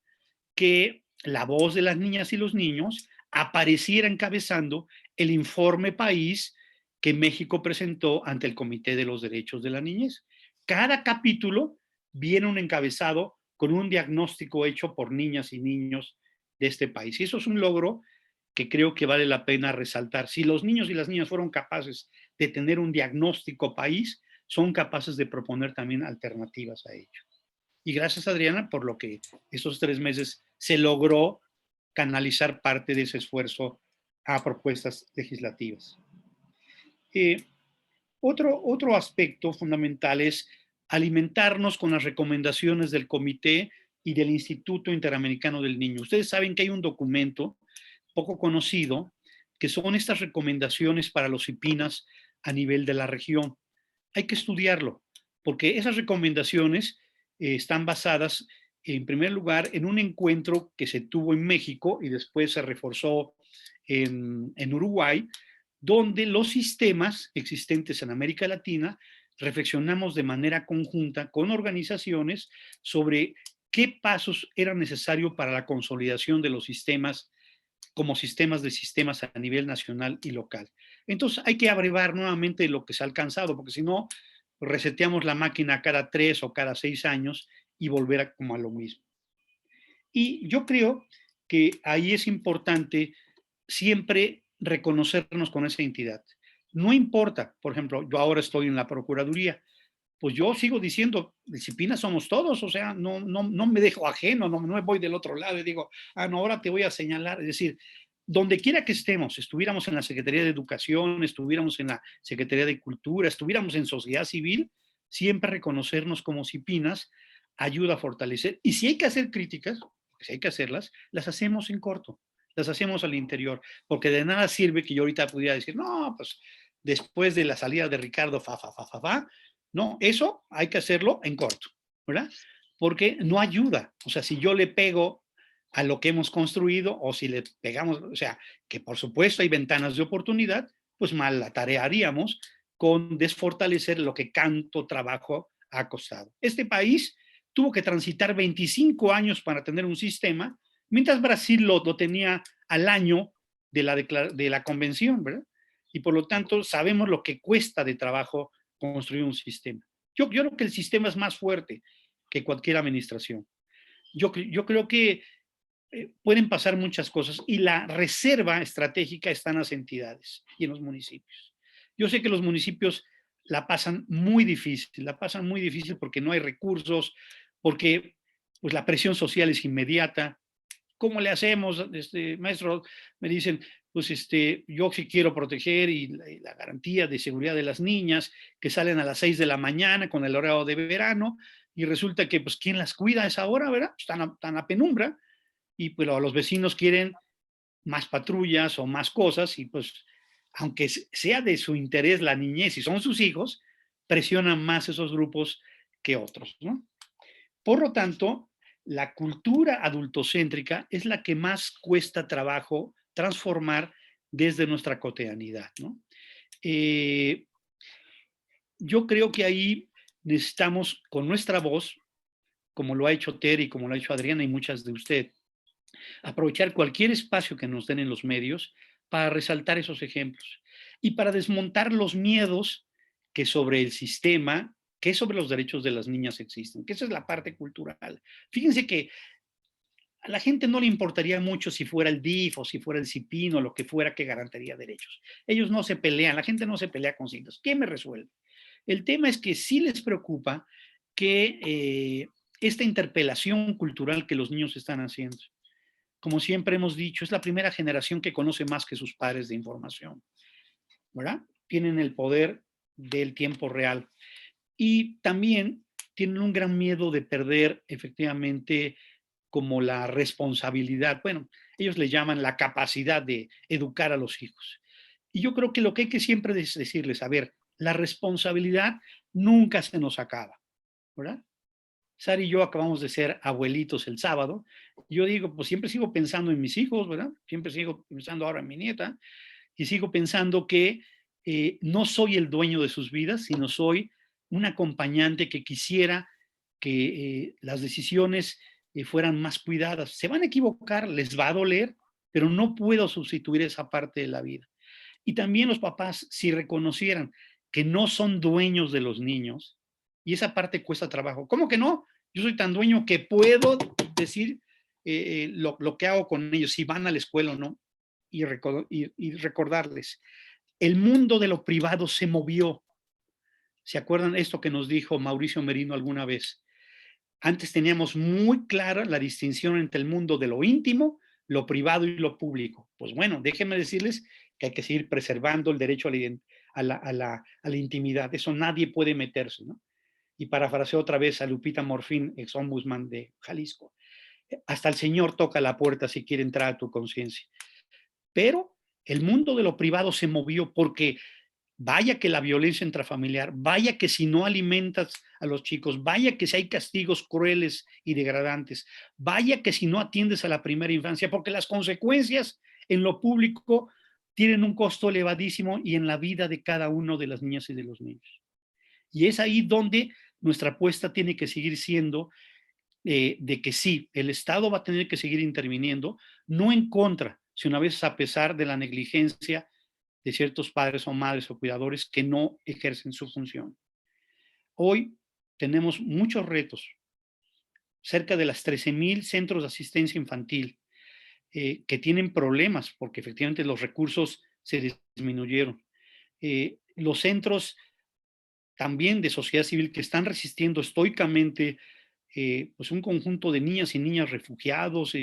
que la voz de las niñas y los niños apareciera encabezando el informe país que México presentó ante el Comité de los Derechos de la Niñez. Cada capítulo viene un encabezado con un diagnóstico hecho por niñas y niños de este país. Y eso es un logro que creo que vale la pena resaltar. Si los niños y las niñas fueron capaces de tener un diagnóstico país, son capaces de proponer también alternativas a ello. Y gracias, Adriana, por lo que estos 3 meses se logró canalizar parte de ese esfuerzo a propuestas legislativas. Otro aspecto fundamental es alimentarnos con las recomendaciones del Comité y del Instituto Interamericano del Niño. Ustedes saben que hay un documento poco conocido que son estas recomendaciones para los CIPINAs a nivel de la región. Hay que estudiarlo, porque esas recomendaciones están basadas, en primer lugar, en un encuentro que se tuvo en México y después se reforzó en Uruguay, donde los sistemas existentes en América Latina reflexionamos de manera conjunta con organizaciones sobre qué pasos eran necesarios para la consolidación de los sistemas como sistemas de sistemas a nivel nacional y local. Entonces hay que abrevar nuevamente lo que se ha alcanzado, porque si no, reseteamos la máquina cada 3 o cada 6 años y volver como a lo mismo. Y yo creo que ahí es importante siempre reconocernos con esa entidad. No importa, por ejemplo, yo ahora estoy en la Procuraduría, pues yo sigo diciendo, disciplina somos todos, o sea, no me dejo ajeno, no me voy del otro lado y digo, no, ahora te voy a señalar, es decir, donde quiera que estemos, estuviéramos en la Secretaría de Educación, estuviéramos en la Secretaría de Cultura, estuviéramos en sociedad civil, siempre reconocernos como CIPINAs ayuda a fortalecer. Y si hay que hacer críticas, si hay que hacerlas, las hacemos en corto, las hacemos al interior, porque de nada sirve que yo ahorita pudiera decir, no, pues después de la salida de Ricardo, no, eso hay que hacerlo en corto, ¿verdad? Porque no ayuda. O sea, si yo le pego a lo que hemos construido o si le pegamos, o sea, que por supuesto hay ventanas de oportunidad, pues mal la tarea haríamos con desfortalecer lo que tanto trabajo ha costado. Este país tuvo que transitar 25 años para tener un sistema, mientras Brasil lo tenía al año de la convención, ¿verdad? Y por lo tanto sabemos lo que cuesta de trabajo construir un sistema. Yo creo que el sistema es más fuerte que cualquier administración. Yo creo que pueden pasar muchas cosas y la reserva estratégica está en las entidades y en los municipios. Yo sé que los municipios la pasan muy difícil porque no hay recursos, porque pues, la presión social es inmediata. ¿Cómo le hacemos, maestro? Me dicen, pues yo sí quiero proteger y la garantía de seguridad de las niñas que salen a las 6 de la mañana con el horario de verano y resulta que, pues, ¿quién las cuida a esa hora, verdad? Están a penumbra y pues los vecinos quieren más patrullas o más cosas y pues, aunque sea de su interés la niñez y son sus hijos, presionan más esos grupos que otros, ¿no? Por lo tanto, la cultura adultocéntrica es la que más cuesta trabajo transformar desde nuestra cotidianidad, ¿no? yo creo que ahí necesitamos, con nuestra voz, como lo ha hecho Terry, como lo ha hecho Adriana y muchas de ustedes, aprovechar cualquier espacio que nos den en los medios para resaltar esos ejemplos y para desmontar los miedos que sobre el sistema, que sobre los derechos de las niñas existen, que esa es la parte cultural. Fíjense que a la gente no le importaría mucho si fuera el DIF o si fuera el CIPIN o lo que fuera que garantiría derechos. Ellos no se pelean, la gente no se pelea con signos. ¿Qué me resuelve? El tema es que sí les preocupa que esta interpelación cultural que los niños están haciendo, como siempre hemos dicho, es la primera generación que conoce más que sus padres de información, ¿verdad? Tienen el poder del tiempo real. Y también tienen un gran miedo de perder efectivamente como la responsabilidad, bueno, ellos le llaman la capacidad de educar a los hijos. Y yo creo que lo que hay que siempre es decirles, a ver, la responsabilidad nunca se nos acaba, ¿verdad? Sara y yo acabamos de ser abuelitos el sábado. Yo digo, pues siempre sigo pensando en mis hijos, ¿verdad? Siempre sigo pensando ahora en mi nieta y sigo pensando que no soy el dueño de sus vidas, sino soy un acompañante que quisiera que las decisiones fueran más cuidadas. Se van a equivocar, les va a doler, pero no puedo sustituir esa parte de la vida. Y también los papás, si reconocieran que no son dueños de los niños, y esa parte cuesta trabajo. ¿Cómo que no? Yo soy tan dueño que puedo decir lo que hago con ellos, si van a la escuela o no, y recordarles. El mundo de lo privado se movió. ¿Se acuerdan esto que nos dijo Mauricio Merino alguna vez? Antes teníamos muy clara la distinción entre el mundo de lo íntimo, lo privado y lo público. Pues bueno, déjenme decirles que hay que seguir preservando el derecho a la intimidad. Eso nadie puede meterse, ¿no? Y parafraseo otra vez a Lupita Morfín, ex ombudsman de Jalisco. Hasta el Señor toca la puerta si quiere entrar a tu conciencia. Pero el mundo de lo privado se movió porque vaya que la violencia intrafamiliar, vaya que si no alimentas a los chicos, vaya que si hay castigos crueles y degradantes, vaya que si no atiendes a la primera infancia, porque las consecuencias en lo público tienen un costo elevadísimo y en la vida de cada uno de las niñas y de los niños. Y es ahí donde nuestra apuesta tiene que seguir siendo de que sí, el Estado va a tener que seguir interviniendo, no en contra, sino a veces a pesar de la negligencia de ciertos padres o madres o cuidadores que no ejercen su función. Hoy tenemos muchos retos, cerca de las 13,000 centros de asistencia infantil que tienen problemas porque efectivamente los recursos se disminuyeron. Los centros también de sociedad civil que están resistiendo estoicamente pues un conjunto de niñas y niños refugiados,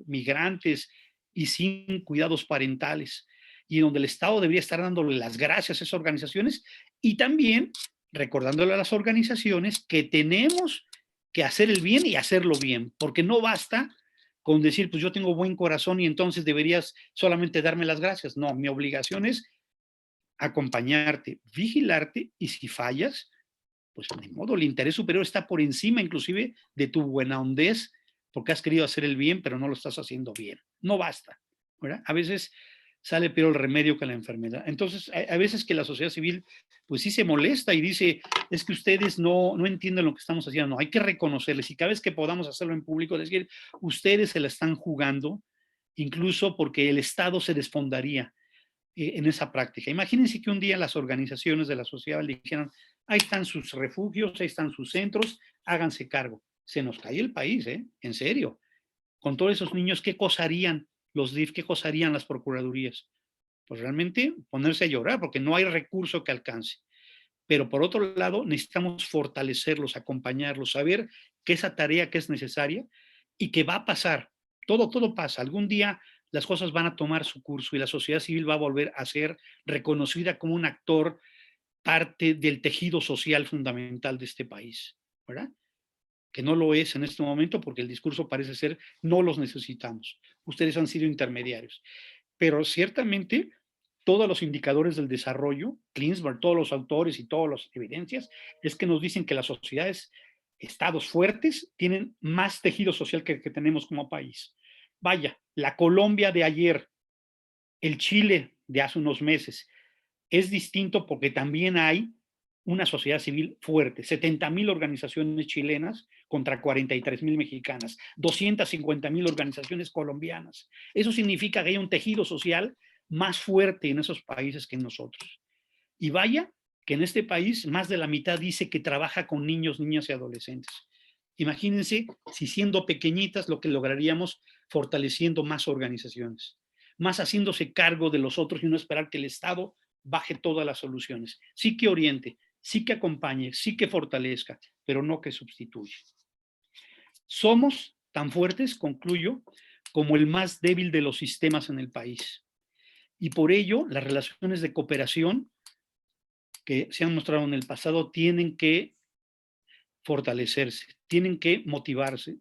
migrantes y sin cuidados parentales, y donde el Estado debería estar dándole las gracias a esas organizaciones y también recordándole a las organizaciones que tenemos que hacer el bien y hacerlo bien, porque no basta con decir, pues yo tengo buen corazón y entonces deberías solamente darme las gracias. No, mi obligación es acompañarte, vigilarte y si fallas, pues de modo, el interés superior está por encima inclusive de tu buena hondez porque has querido hacer el bien, pero no lo estás haciendo bien. No basta, ¿verdad? A veces sale peor el remedio que la enfermedad. Entonces, a veces que la sociedad civil, pues sí se molesta y dice, es que ustedes no entienden lo que estamos haciendo. No, hay que reconocerles y cada vez que podamos hacerlo en público, decir, ustedes se la están jugando, incluso porque el Estado se desfondaría en esa práctica. Imagínense que un día las organizaciones de la sociedad le dijeran, ahí están sus refugios, ahí están sus centros, háganse cargo. Se nos cae el país, ¿eh? En serio. Con todos esos niños, ¿qué cosa harían los DIF? ¿Qué cosa harían las procuradurías? Pues realmente ponerse a llorar porque no hay recurso que alcance. Pero por otro lado, necesitamos fortalecerlos, acompañarlos, saber que esa tarea que es necesaria y que va a pasar. Todo pasa. Algún día las cosas van a tomar su curso y la sociedad civil va a volver a ser reconocida como un actor, parte del tejido social fundamental de este país, ¿verdad? Que no lo es en este momento porque el discurso parece ser no los necesitamos. Ustedes han sido intermediarios. Pero ciertamente todos los indicadores del desarrollo, Klinsberg, todos los autores y todas las evidencias, es que nos dicen que las sociedades, estados fuertes, tienen más tejido social que tenemos como país. Vaya, la Colombia de ayer, el Chile de hace unos meses, es distinto porque también hay una sociedad civil fuerte, 70,000 organizaciones chilenas contra 43,000 mexicanas, 250,000 organizaciones colombianas. Eso significa que hay un tejido social más fuerte en esos países que en nosotros. Y vaya que en este país más de la mitad dice que trabaja con niños, niñas y adolescentes. Imagínense si siendo pequeñitas lo que lograríamos fortaleciendo más organizaciones, más haciéndose cargo de los otros y no esperar que el Estado baje todas las soluciones. Sí que oriente, sí que acompañe, sí que fortalezca, pero no que sustituya. Somos tan fuertes, concluyo, como el más débil de los sistemas en el país. Y por ello, las relaciones de cooperación que se han mostrado en el pasado tienen que fortalecerse, tienen que motivarse,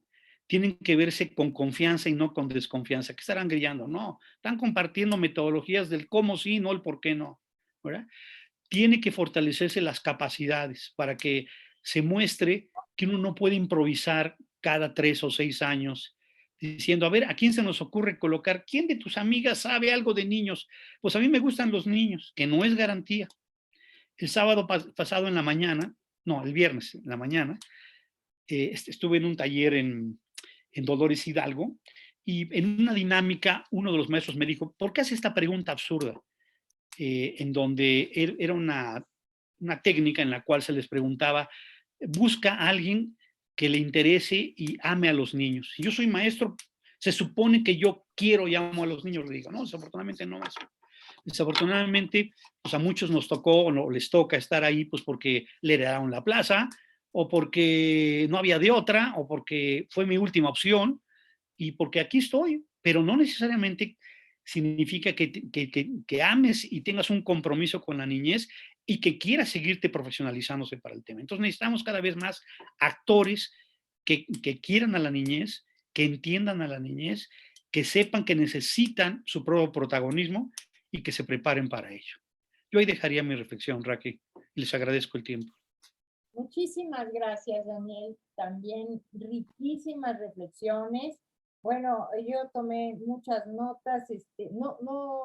tienen que verse con confianza y no con desconfianza. ¿Qué estarán grillando? No, están compartiendo metodologías del cómo sí, no el por qué no, ¿verdad? Tiene que fortalecerse las capacidades para que se muestre que uno no puede improvisar cada 3 o 6 años diciendo, a ver, ¿a quién se nos ocurre colocar? ¿Quién de tus amigas sabe algo de niños? Pues a mí me gustan los niños, que no es garantía. El sábado pasado en la mañana, no, el viernes en la mañana, estuve en un taller en Dolores Hidalgo y en una dinámica uno de los maestros me dijo, ¿por qué hace esta pregunta absurda? En donde era una técnica en la cual se les preguntaba, busca a alguien que le interese y ame a los niños. Si yo soy maestro, se supone que yo quiero y amo a los niños, le digo, no, desafortunadamente no es. Desafortunadamente, pues a muchos nos tocó o les toca estar ahí pues porque le heredaron la plaza o porque no había de otra o porque fue mi última opción y porque aquí estoy, pero no necesariamente significa que ames y tengas un compromiso con la niñez y que quieras seguirte profesionalizándose para el tema. Entonces necesitamos cada vez más actores que quieran a la niñez, que entiendan a la niñez, que sepan que necesitan su propio protagonismo y que se preparen para ello. Yo ahí dejaría mi reflexión, Raquel, y les agradezco el tiempo. Muchísimas gracias, Daniel. También riquísimas reflexiones. Bueno, yo tomé muchas notas. No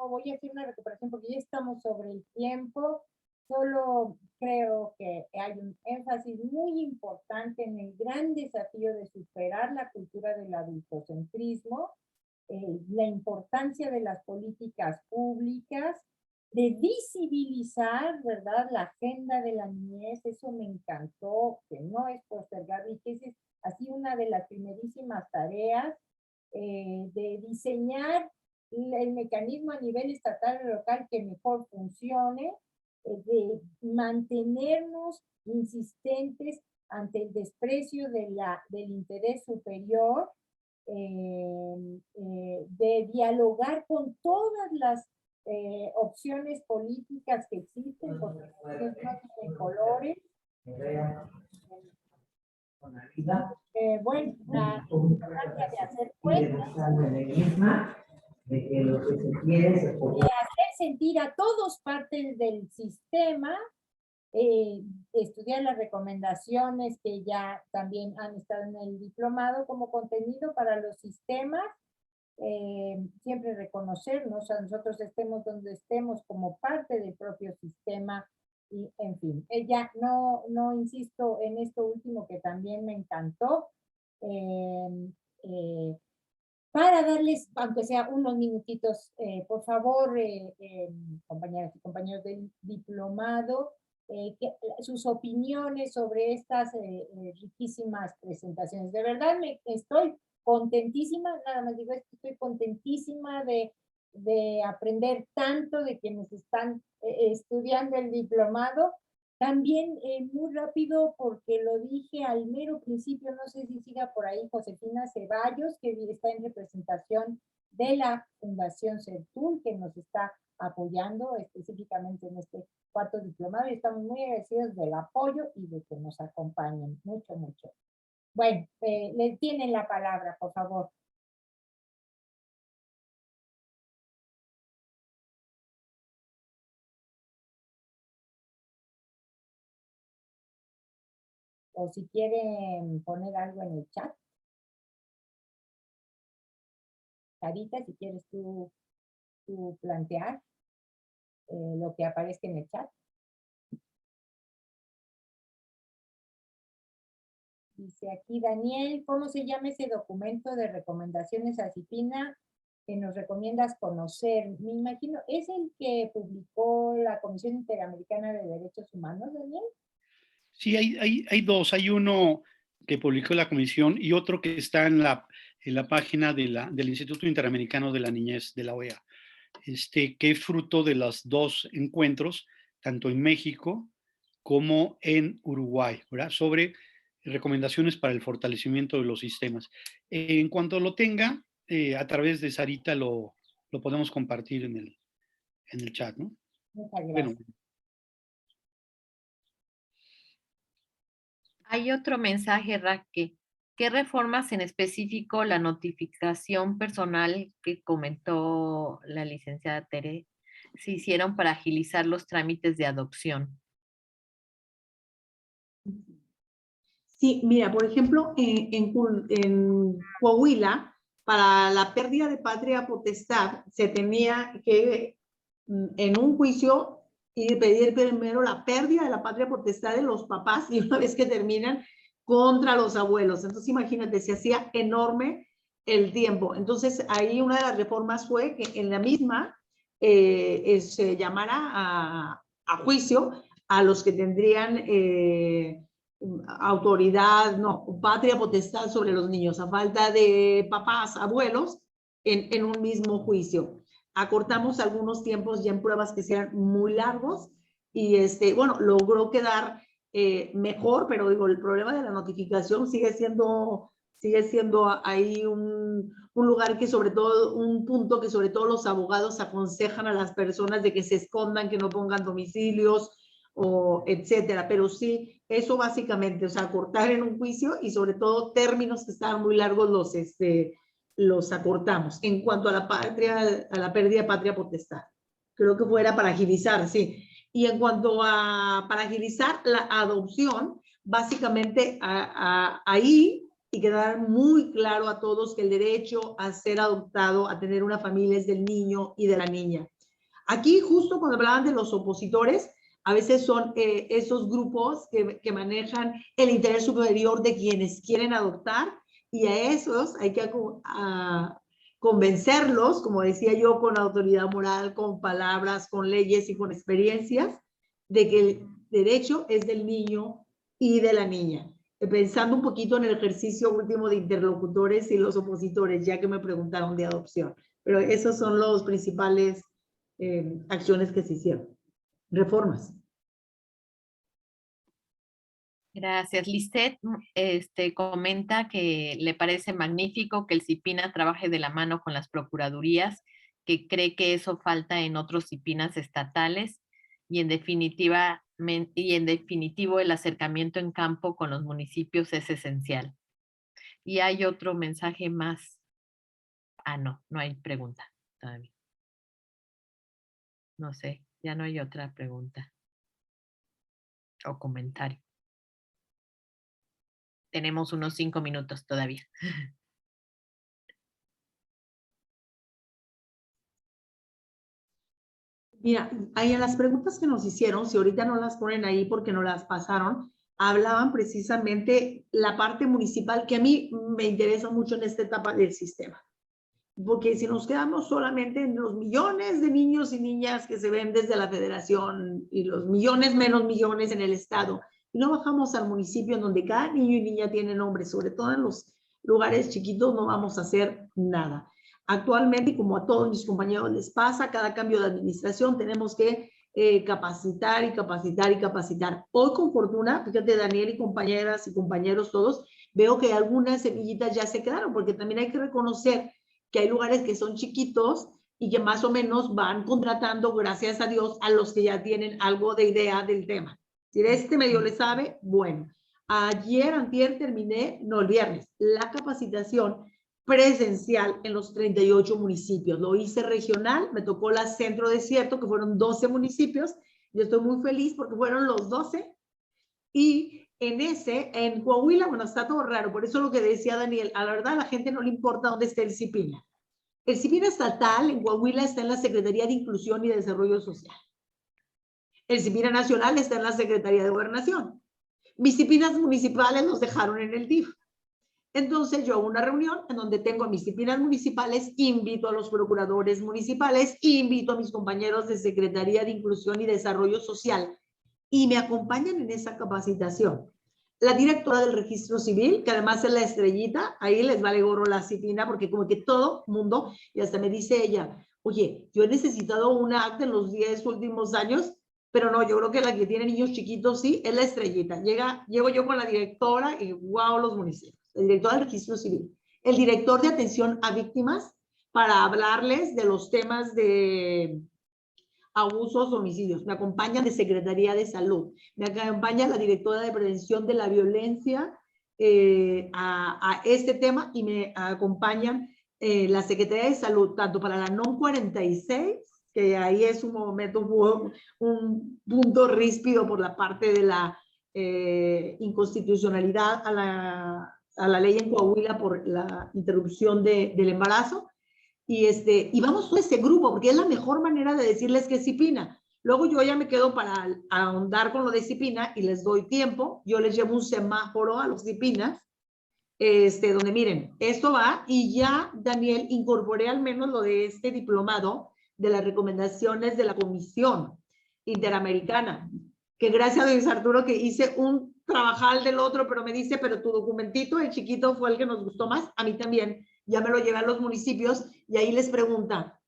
voy a hacer una recuperación porque ya estamos sobre el tiempo. Solo creo que hay un énfasis muy importante en el gran desafío de superar la cultura del adultocentrismo, la importancia de las políticas públicas, de visibilizar, ¿verdad?, la agenda de la niñez. Eso me encantó, que no es postergar, y que es así una de las primerísimas tareas, de diseñar el mecanismo a nivel estatal y local que mejor funcione, de mantenernos insistentes ante el desprecio del interés superior, de dialogar con todas las opciones políticas que existen, porque no tienen colores. Bueno, la importancia de hacer cuentas, de hacer sentir a todos partes del sistema, estudiar las recomendaciones que ya también han estado en el diplomado como contenido para los sistemas, siempre reconocernos a nosotros, estemos donde estemos, como parte del propio sistema. Y en fin, ella no insisto en esto último que también me encantó, para darles, aunque sea unos minutitos, por favor, compañeras y compañeros del diplomado, sus opiniones sobre estas riquísimas presentaciones. De verdad estoy contentísima, nada más digo esto, estoy contentísima de aprender tanto de quienes están estudiando el diplomado. También muy rápido, porque lo dije al mero principio, no sé si siga por ahí Josefina Ceballos, que está en representación de la Fundación CERTUL, que nos está apoyando específicamente en este cuarto diplomado, y estamos muy agradecidos del apoyo y de que nos acompañen, mucho, mucho. Bueno, le tienen la palabra, por favor. O si quieren poner algo en el chat. Carita, si quieres tú plantear lo que aparezca en el chat. Dice aquí Daniel, ¿cómo se llama ese documento de recomendaciones a CIPINA que nos recomiendas conocer? Me imagino, ¿es el que publicó la Comisión Interamericana de Derechos Humanos, Daniel? Sí, hay dos. Hay uno que publicó la Comisión y otro que está en la página del Instituto Interamericano de la Niñez de la OEA, que es fruto de los dos encuentros, tanto en México como en Uruguay, ¿verdad? Sobre recomendaciones para el fortalecimiento de los sistemas. En cuanto lo tenga, a través de Sarita lo podemos compartir en el chat, ¿no? Muchas gracias. Bueno, hay otro mensaje, Raque. ¿Qué reformas en específico la notificación personal que comentó la licenciada Tere se hicieron para agilizar los trámites de adopción? Sí, mira, por ejemplo, en Coahuila, para la pérdida de patria potestad, se tenía que, en un juicio, y pedir primero la pérdida de la patria potestad de los papás y una vez que terminan, contra los abuelos. Entonces, imagínate, se hacía enorme el tiempo. Entonces, ahí una de las reformas fue que en la misma se llamara a juicio a los que tendrían autoridad, no, patria potestad sobre los niños, a falta de papás, abuelos, en un mismo juicio. Acortamos algunos tiempos ya en pruebas que sean muy largos y bueno, logró quedar mejor, pero digo, el problema de la notificación sigue siendo ahí un lugar que sobre todo, un punto que sobre todo los abogados aconsejan a las personas de que se escondan, que no pongan domicilios, o etcétera, pero sí, eso básicamente, o sea, acortar en un juicio y sobre todo términos que estaban muy largos los acortamos. En cuanto a la pérdida de patria potestad, creo que fuera para agilizar, sí. Y en cuanto a para agilizar la adopción, básicamente ahí y quedar muy claro a todos que el derecho a ser adoptado, a tener una familia es del niño y de la niña. Aquí justo cuando hablaban de los opositores, a veces son esos grupos que manejan el interés superior de quienes quieren adoptar y a esos hay que convencerlos, como decía yo, con autoridad moral, con palabras, con leyes y con experiencias, de que el derecho es del niño y de la niña. Pensando un poquito en el ejercicio último de interlocutores y los opositores, ya que me preguntaron de adopción. Pero esos son los principales acciones que se hicieron. Reformas. Gracias. Lisette comenta que le parece magnífico que el CIPINA trabaje de la mano con las procuradurías, que cree que eso falta en otros CIPINAs estatales y en definitivo el acercamiento en campo con los municipios es esencial. Y hay otro mensaje más. No hay pregunta todavía. No sé, ya no hay otra pregunta o comentario. Tenemos unos 5 minutos todavía. Mira, ahí en las preguntas que nos hicieron, si ahorita no las ponen ahí porque no las pasaron, hablaban precisamente la parte municipal que a mí me interesa mucho en esta etapa del sistema. Porque si nos quedamos solamente en los millones de niños y niñas que se ven desde la federación y los millones menos millones en el estado, y no bajamos al municipio en donde cada niño y niña tiene nombre, sobre todo en los lugares chiquitos, no vamos a hacer nada. Actualmente, como a todos mis compañeros les pasa, cada cambio de administración tenemos que capacitar y capacitar y capacitar. Hoy, con fortuna, fíjate, Daniel y compañeras y compañeros todos, veo que algunas semillitas ya se quedaron, porque también hay que reconocer que hay lugares que son chiquitos y que más o menos van contratando, gracias a Dios, a los que ya tienen algo de idea del tema. Si medio le sabe, bueno. Ayer, antier, terminé, no, el viernes, la capacitación presencial en los 38 municipios. Lo hice regional, me tocó la Centro Desierto, que fueron 12 municipios. Yo estoy muy feliz porque fueron los 12. Y en Coahuila, bueno, está todo raro. Por eso lo que decía Daniel, a la verdad a la gente no le importa dónde esté el CIPINA. El CIPINA estatal en Coahuila está en la Secretaría de Inclusión y Desarrollo Social. El CIPINA nacional está en la Secretaría de Gobernación. mis CIPINAs municipales los dejaron en el DIF. Entonces yo hago una reunión en donde tengo a mis CIPINAs municipales, invito a los procuradores municipales, invito a mis compañeros de Secretaría de Inclusión y Desarrollo Social y me acompañan en esa capacitación. La directora del Registro Civil, que además es la estrellita, ahí les vale gorro la CIPINA porque como que todo mundo, y hasta me dice ella, oye, yo he necesitado una acta en los 10 últimos años, pero no, yo creo que la que tiene niños chiquitos sí, es la estrellita. Llego yo con la directora y wow, los municipios. El director del Registro Civil, el director de atención a víctimas para hablarles de los temas de abusos, homicidios. Me acompaña de Secretaría de Salud, me acompaña la directora de Prevención de la Violencia a este tema y me acompañan la Secretaría de Salud, tanto para la NOM 46, que ahí es un momento, un punto ríspido por la parte de la inconstitucionalidad a la ley en Coahuila por la interrupción del embarazo. Y vamos todo ese grupo, porque es la mejor manera de decirles que es CIPINA. Luego yo ya me quedo para ahondar con lo de CIPINA y les doy tiempo. Yo les llevo un semáforo a los CIPINAs, donde miren, esto va, y ya, Daniel, incorporé al menos lo de este diplomado de las recomendaciones de la Comisión Interamericana, que gracias a Luis Arturo que hice un trabajal del otro, pero me dice, pero tu documentito, el chiquito, fue el que nos gustó más, a mí también, ya me lo llevé a los municipios, y ahí les pregunta,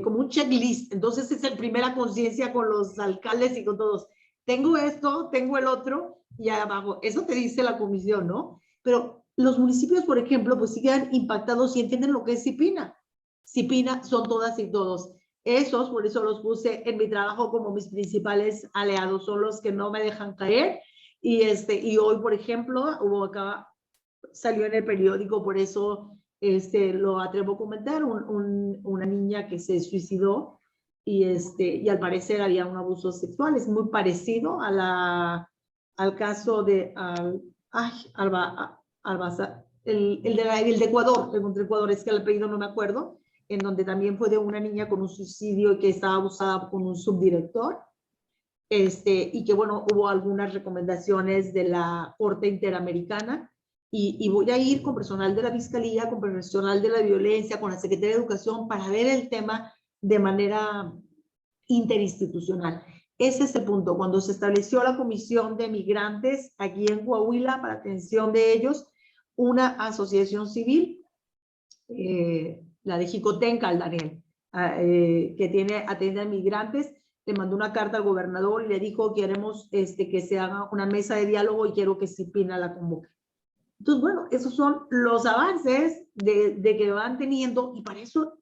como un checklist, entonces es el primera conciencia con los alcaldes y con todos, tengo esto, tengo el otro, y abajo, eso te dice la comisión, ¿no? Pero los municipios, por ejemplo, pues sí quedan impactados y entienden lo que es CIPINA. CIPINA son todas y todos. Esos, por eso los puse en mi trabajo como mis principales aliados, son los que no me dejan caer. Y hoy, por ejemplo, salió en el periódico, por eso lo atrevo a comentar, una niña que se suicidó y al parecer había un abuso sexual. Es muy parecido al caso de el de Ecuador, el Ecuador, es que el apellido no me acuerdo, en donde también fue de una niña con un suicidio y que estaba abusada con un subdirector, y que bueno, hubo algunas recomendaciones de la Corte Interamericana, y voy a ir con personal de la Fiscalía, con personal de la Violencia, con la Secretaría de Educación, para ver el tema de manera interinstitucional. Ese es el punto. Cuando se estableció la Comisión de Migrantes aquí en Coahuila para atención de ellos, una asociación civil, la de Jicotencal, Daniel, que atiende a migrantes, le mandó una carta al gobernador y le dijo, queremos que se haga una mesa de diálogo y quiero que CIPINA la convoque. Entonces, bueno, esos son los avances de que van teniendo, y para eso,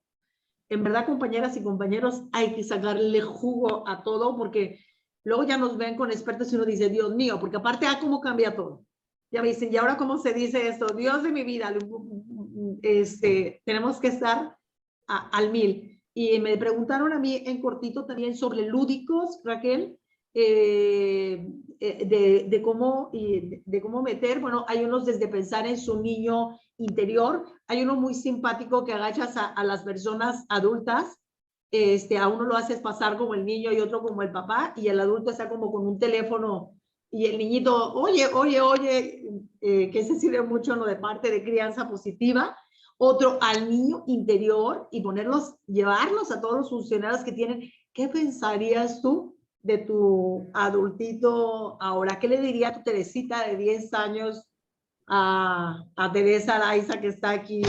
en verdad, compañeras y compañeros, hay que sacarle jugo a todo, porque luego ya nos ven con expertos y uno dice, Dios mío, porque aparte, cómo cambia todo. Ya me dicen, ¿y ahora cómo se dice esto? Dios de mi vida, tenemos que estar al 1000. Y me preguntaron a mí en cortito también sobre lúdicos, Raquel, de cómo meter. Bueno, hay unos desde pensar en su niño interior, hay uno muy simpático que agachas a las personas adultas, a uno lo haces pasar como el niño y otro como el papá, y el adulto está como con un teléfono, y el niñito, oye, que se sirve mucho lo de parte de crianza positiva. Otro al niño interior y llevarlos a todos los funcionarios que tienen. ¿Qué pensarías tú de tu adultito ahora? ¿Qué le diría a tu Teresita de 10 años a Teresa Araiza, que está aquí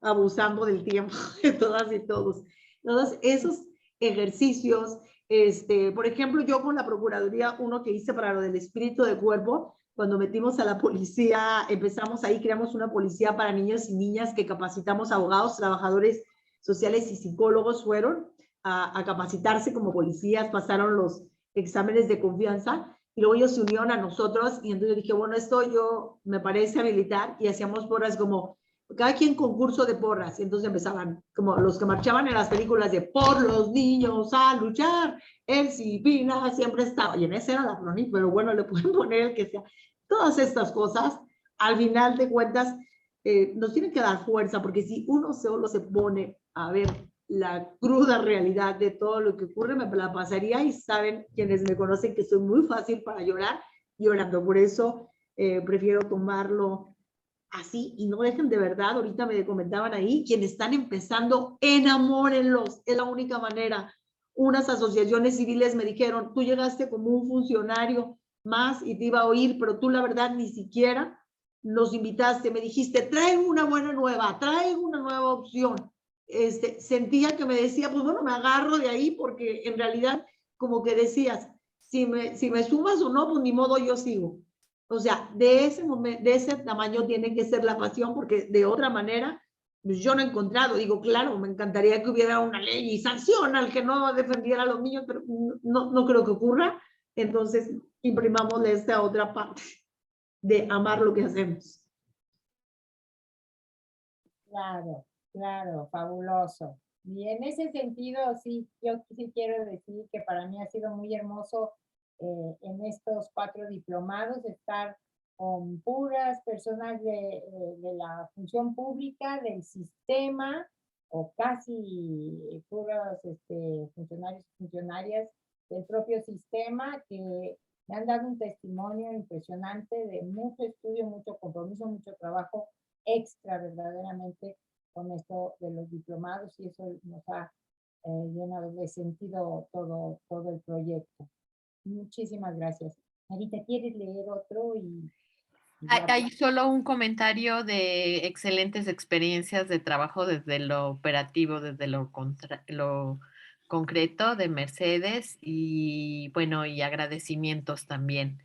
abusando del tiempo de todas y todos? Entonces, esos ejercicios, por ejemplo, yo con la Procuraduría, uno que hice para lo del espíritu de cuerpo, cuando metimos a la policía, empezamos ahí, creamos una policía para niños y niñas que capacitamos abogados, trabajadores sociales y psicólogos, fueron a capacitarse como policías, pasaron los exámenes de confianza, y luego ellos se unieron a nosotros, y entonces dije, bueno, esto me parece habilitar, y hacíamos porras como, cada quien concurso de porras, y entonces empezaban, como los que marchaban en las películas de por los niños a luchar, el CIPINA siempre estaba, y en ese era la crónica, pero bueno, le pueden poner el que sea. Todas estas cosas, al final de cuentas, nos tienen que dar fuerza, porque si uno solo se pone a ver la cruda realidad de todo lo que ocurre, me la pasaría, y saben quienes me conocen que soy muy fácil para llorar, llorando. Por eso prefiero tomarlo así y no dejen de verdad, ahorita me comentaban ahí, quienes están empezando, enamórenlos, es la única manera. Unas asociaciones civiles me dijeron, tú llegaste como un funcionario más y te iba a oír, pero tú la verdad ni siquiera nos invitaste, me dijiste, traigo una buena nueva, traigo una nueva opción. Sentía que me decía, pues bueno, me agarro de ahí porque en realidad como que decías, si me sumas o no, pues ni modo yo sigo. O sea, de ese momento, de ese tamaño tiene que ser la pasión, porque de otra manera, pues yo no he encontrado. Digo, claro, me encantaría que hubiera una ley y sanción al que no defendiera a los niños, pero no creo que ocurra. Entonces, imprimámosle esta otra parte de amar lo que hacemos. Claro, claro, fabuloso. Y en ese sentido, sí, yo sí quiero decir que para mí ha sido muy hermoso en estos 4 diplomados estar con puras personas de la función pública, del sistema, o casi puros funcionarios y funcionarias del propio sistema, que me han dado un testimonio impresionante de mucho estudio, mucho compromiso, mucho trabajo extra verdaderamente con esto de los diplomados, y eso nos ha llenado de sentido todo el proyecto. Muchísimas gracias. Marita, ¿quieres leer otro? Hay solo un comentario de excelentes experiencias de trabajo desde lo operativo, desde lo concreto de Mercedes y bueno, y agradecimientos también.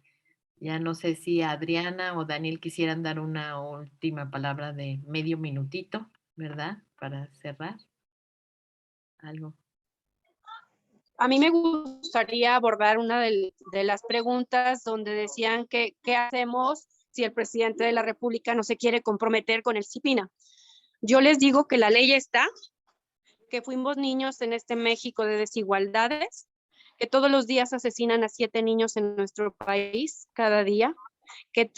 Ya no sé si Adriana o Daniel quisieran dar una última palabra de medio minutito, ¿verdad? Para cerrar. Algo. A mí me gustaría abordar una de las preguntas donde decían que qué hacemos si el presidente de la República no se quiere comprometer con el CIPINA. Yo les digo que la ley está, que fuimos niños en este México de desigualdades, que todos los días asesinan a 7 niños en nuestro país cada día, que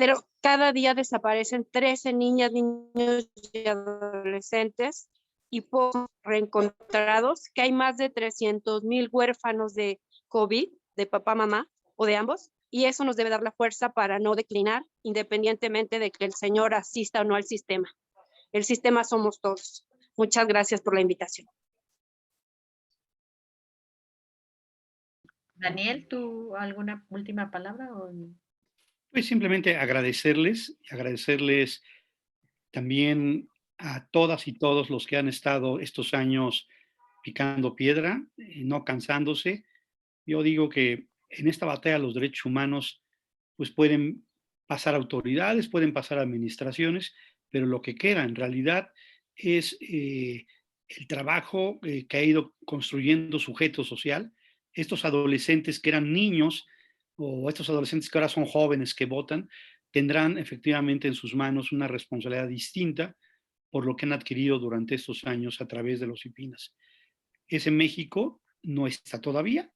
cada día desaparecen 13 niñas, niños y adolescentes y pocos reencontrados, que hay más de 300,000 huérfanos de COVID, de papá, mamá o de ambos, y eso nos debe dar la fuerza para no declinar, independientemente de que el señor asista o no al sistema. El sistema somos todos. Muchas gracias por la invitación. Daniel, ¿tú alguna última palabra? Pues simplemente agradecerles también a todas y todos los que han estado estos años picando piedra, no cansándose. Yo digo que en esta batalla de los derechos humanos, pues pueden pasar autoridades, pueden pasar administraciones, pero lo que queda en realidad es el trabajo que ha ido construyendo sujeto social. Estos adolescentes que eran niños o estos adolescentes que ahora son jóvenes que votan, tendrán efectivamente en sus manos una responsabilidad distinta por lo que han adquirido durante estos años a través de los IPINAS. Ese México no está todavía,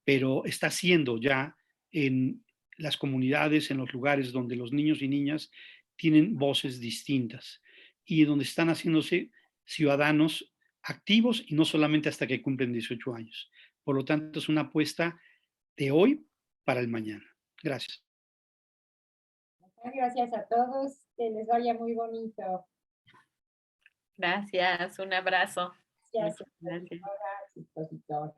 pero está siendo ya en las comunidades, en los lugares donde los niños y niñas tienen voces distintas y donde están haciéndose ciudadanos activos y no solamente hasta que cumplen 18 años. Por lo tanto, es una apuesta de hoy para el mañana. Gracias. Gracias a todos, que les vaya muy bonito. Gracias, un abrazo. Gracias, Gracias. expositor.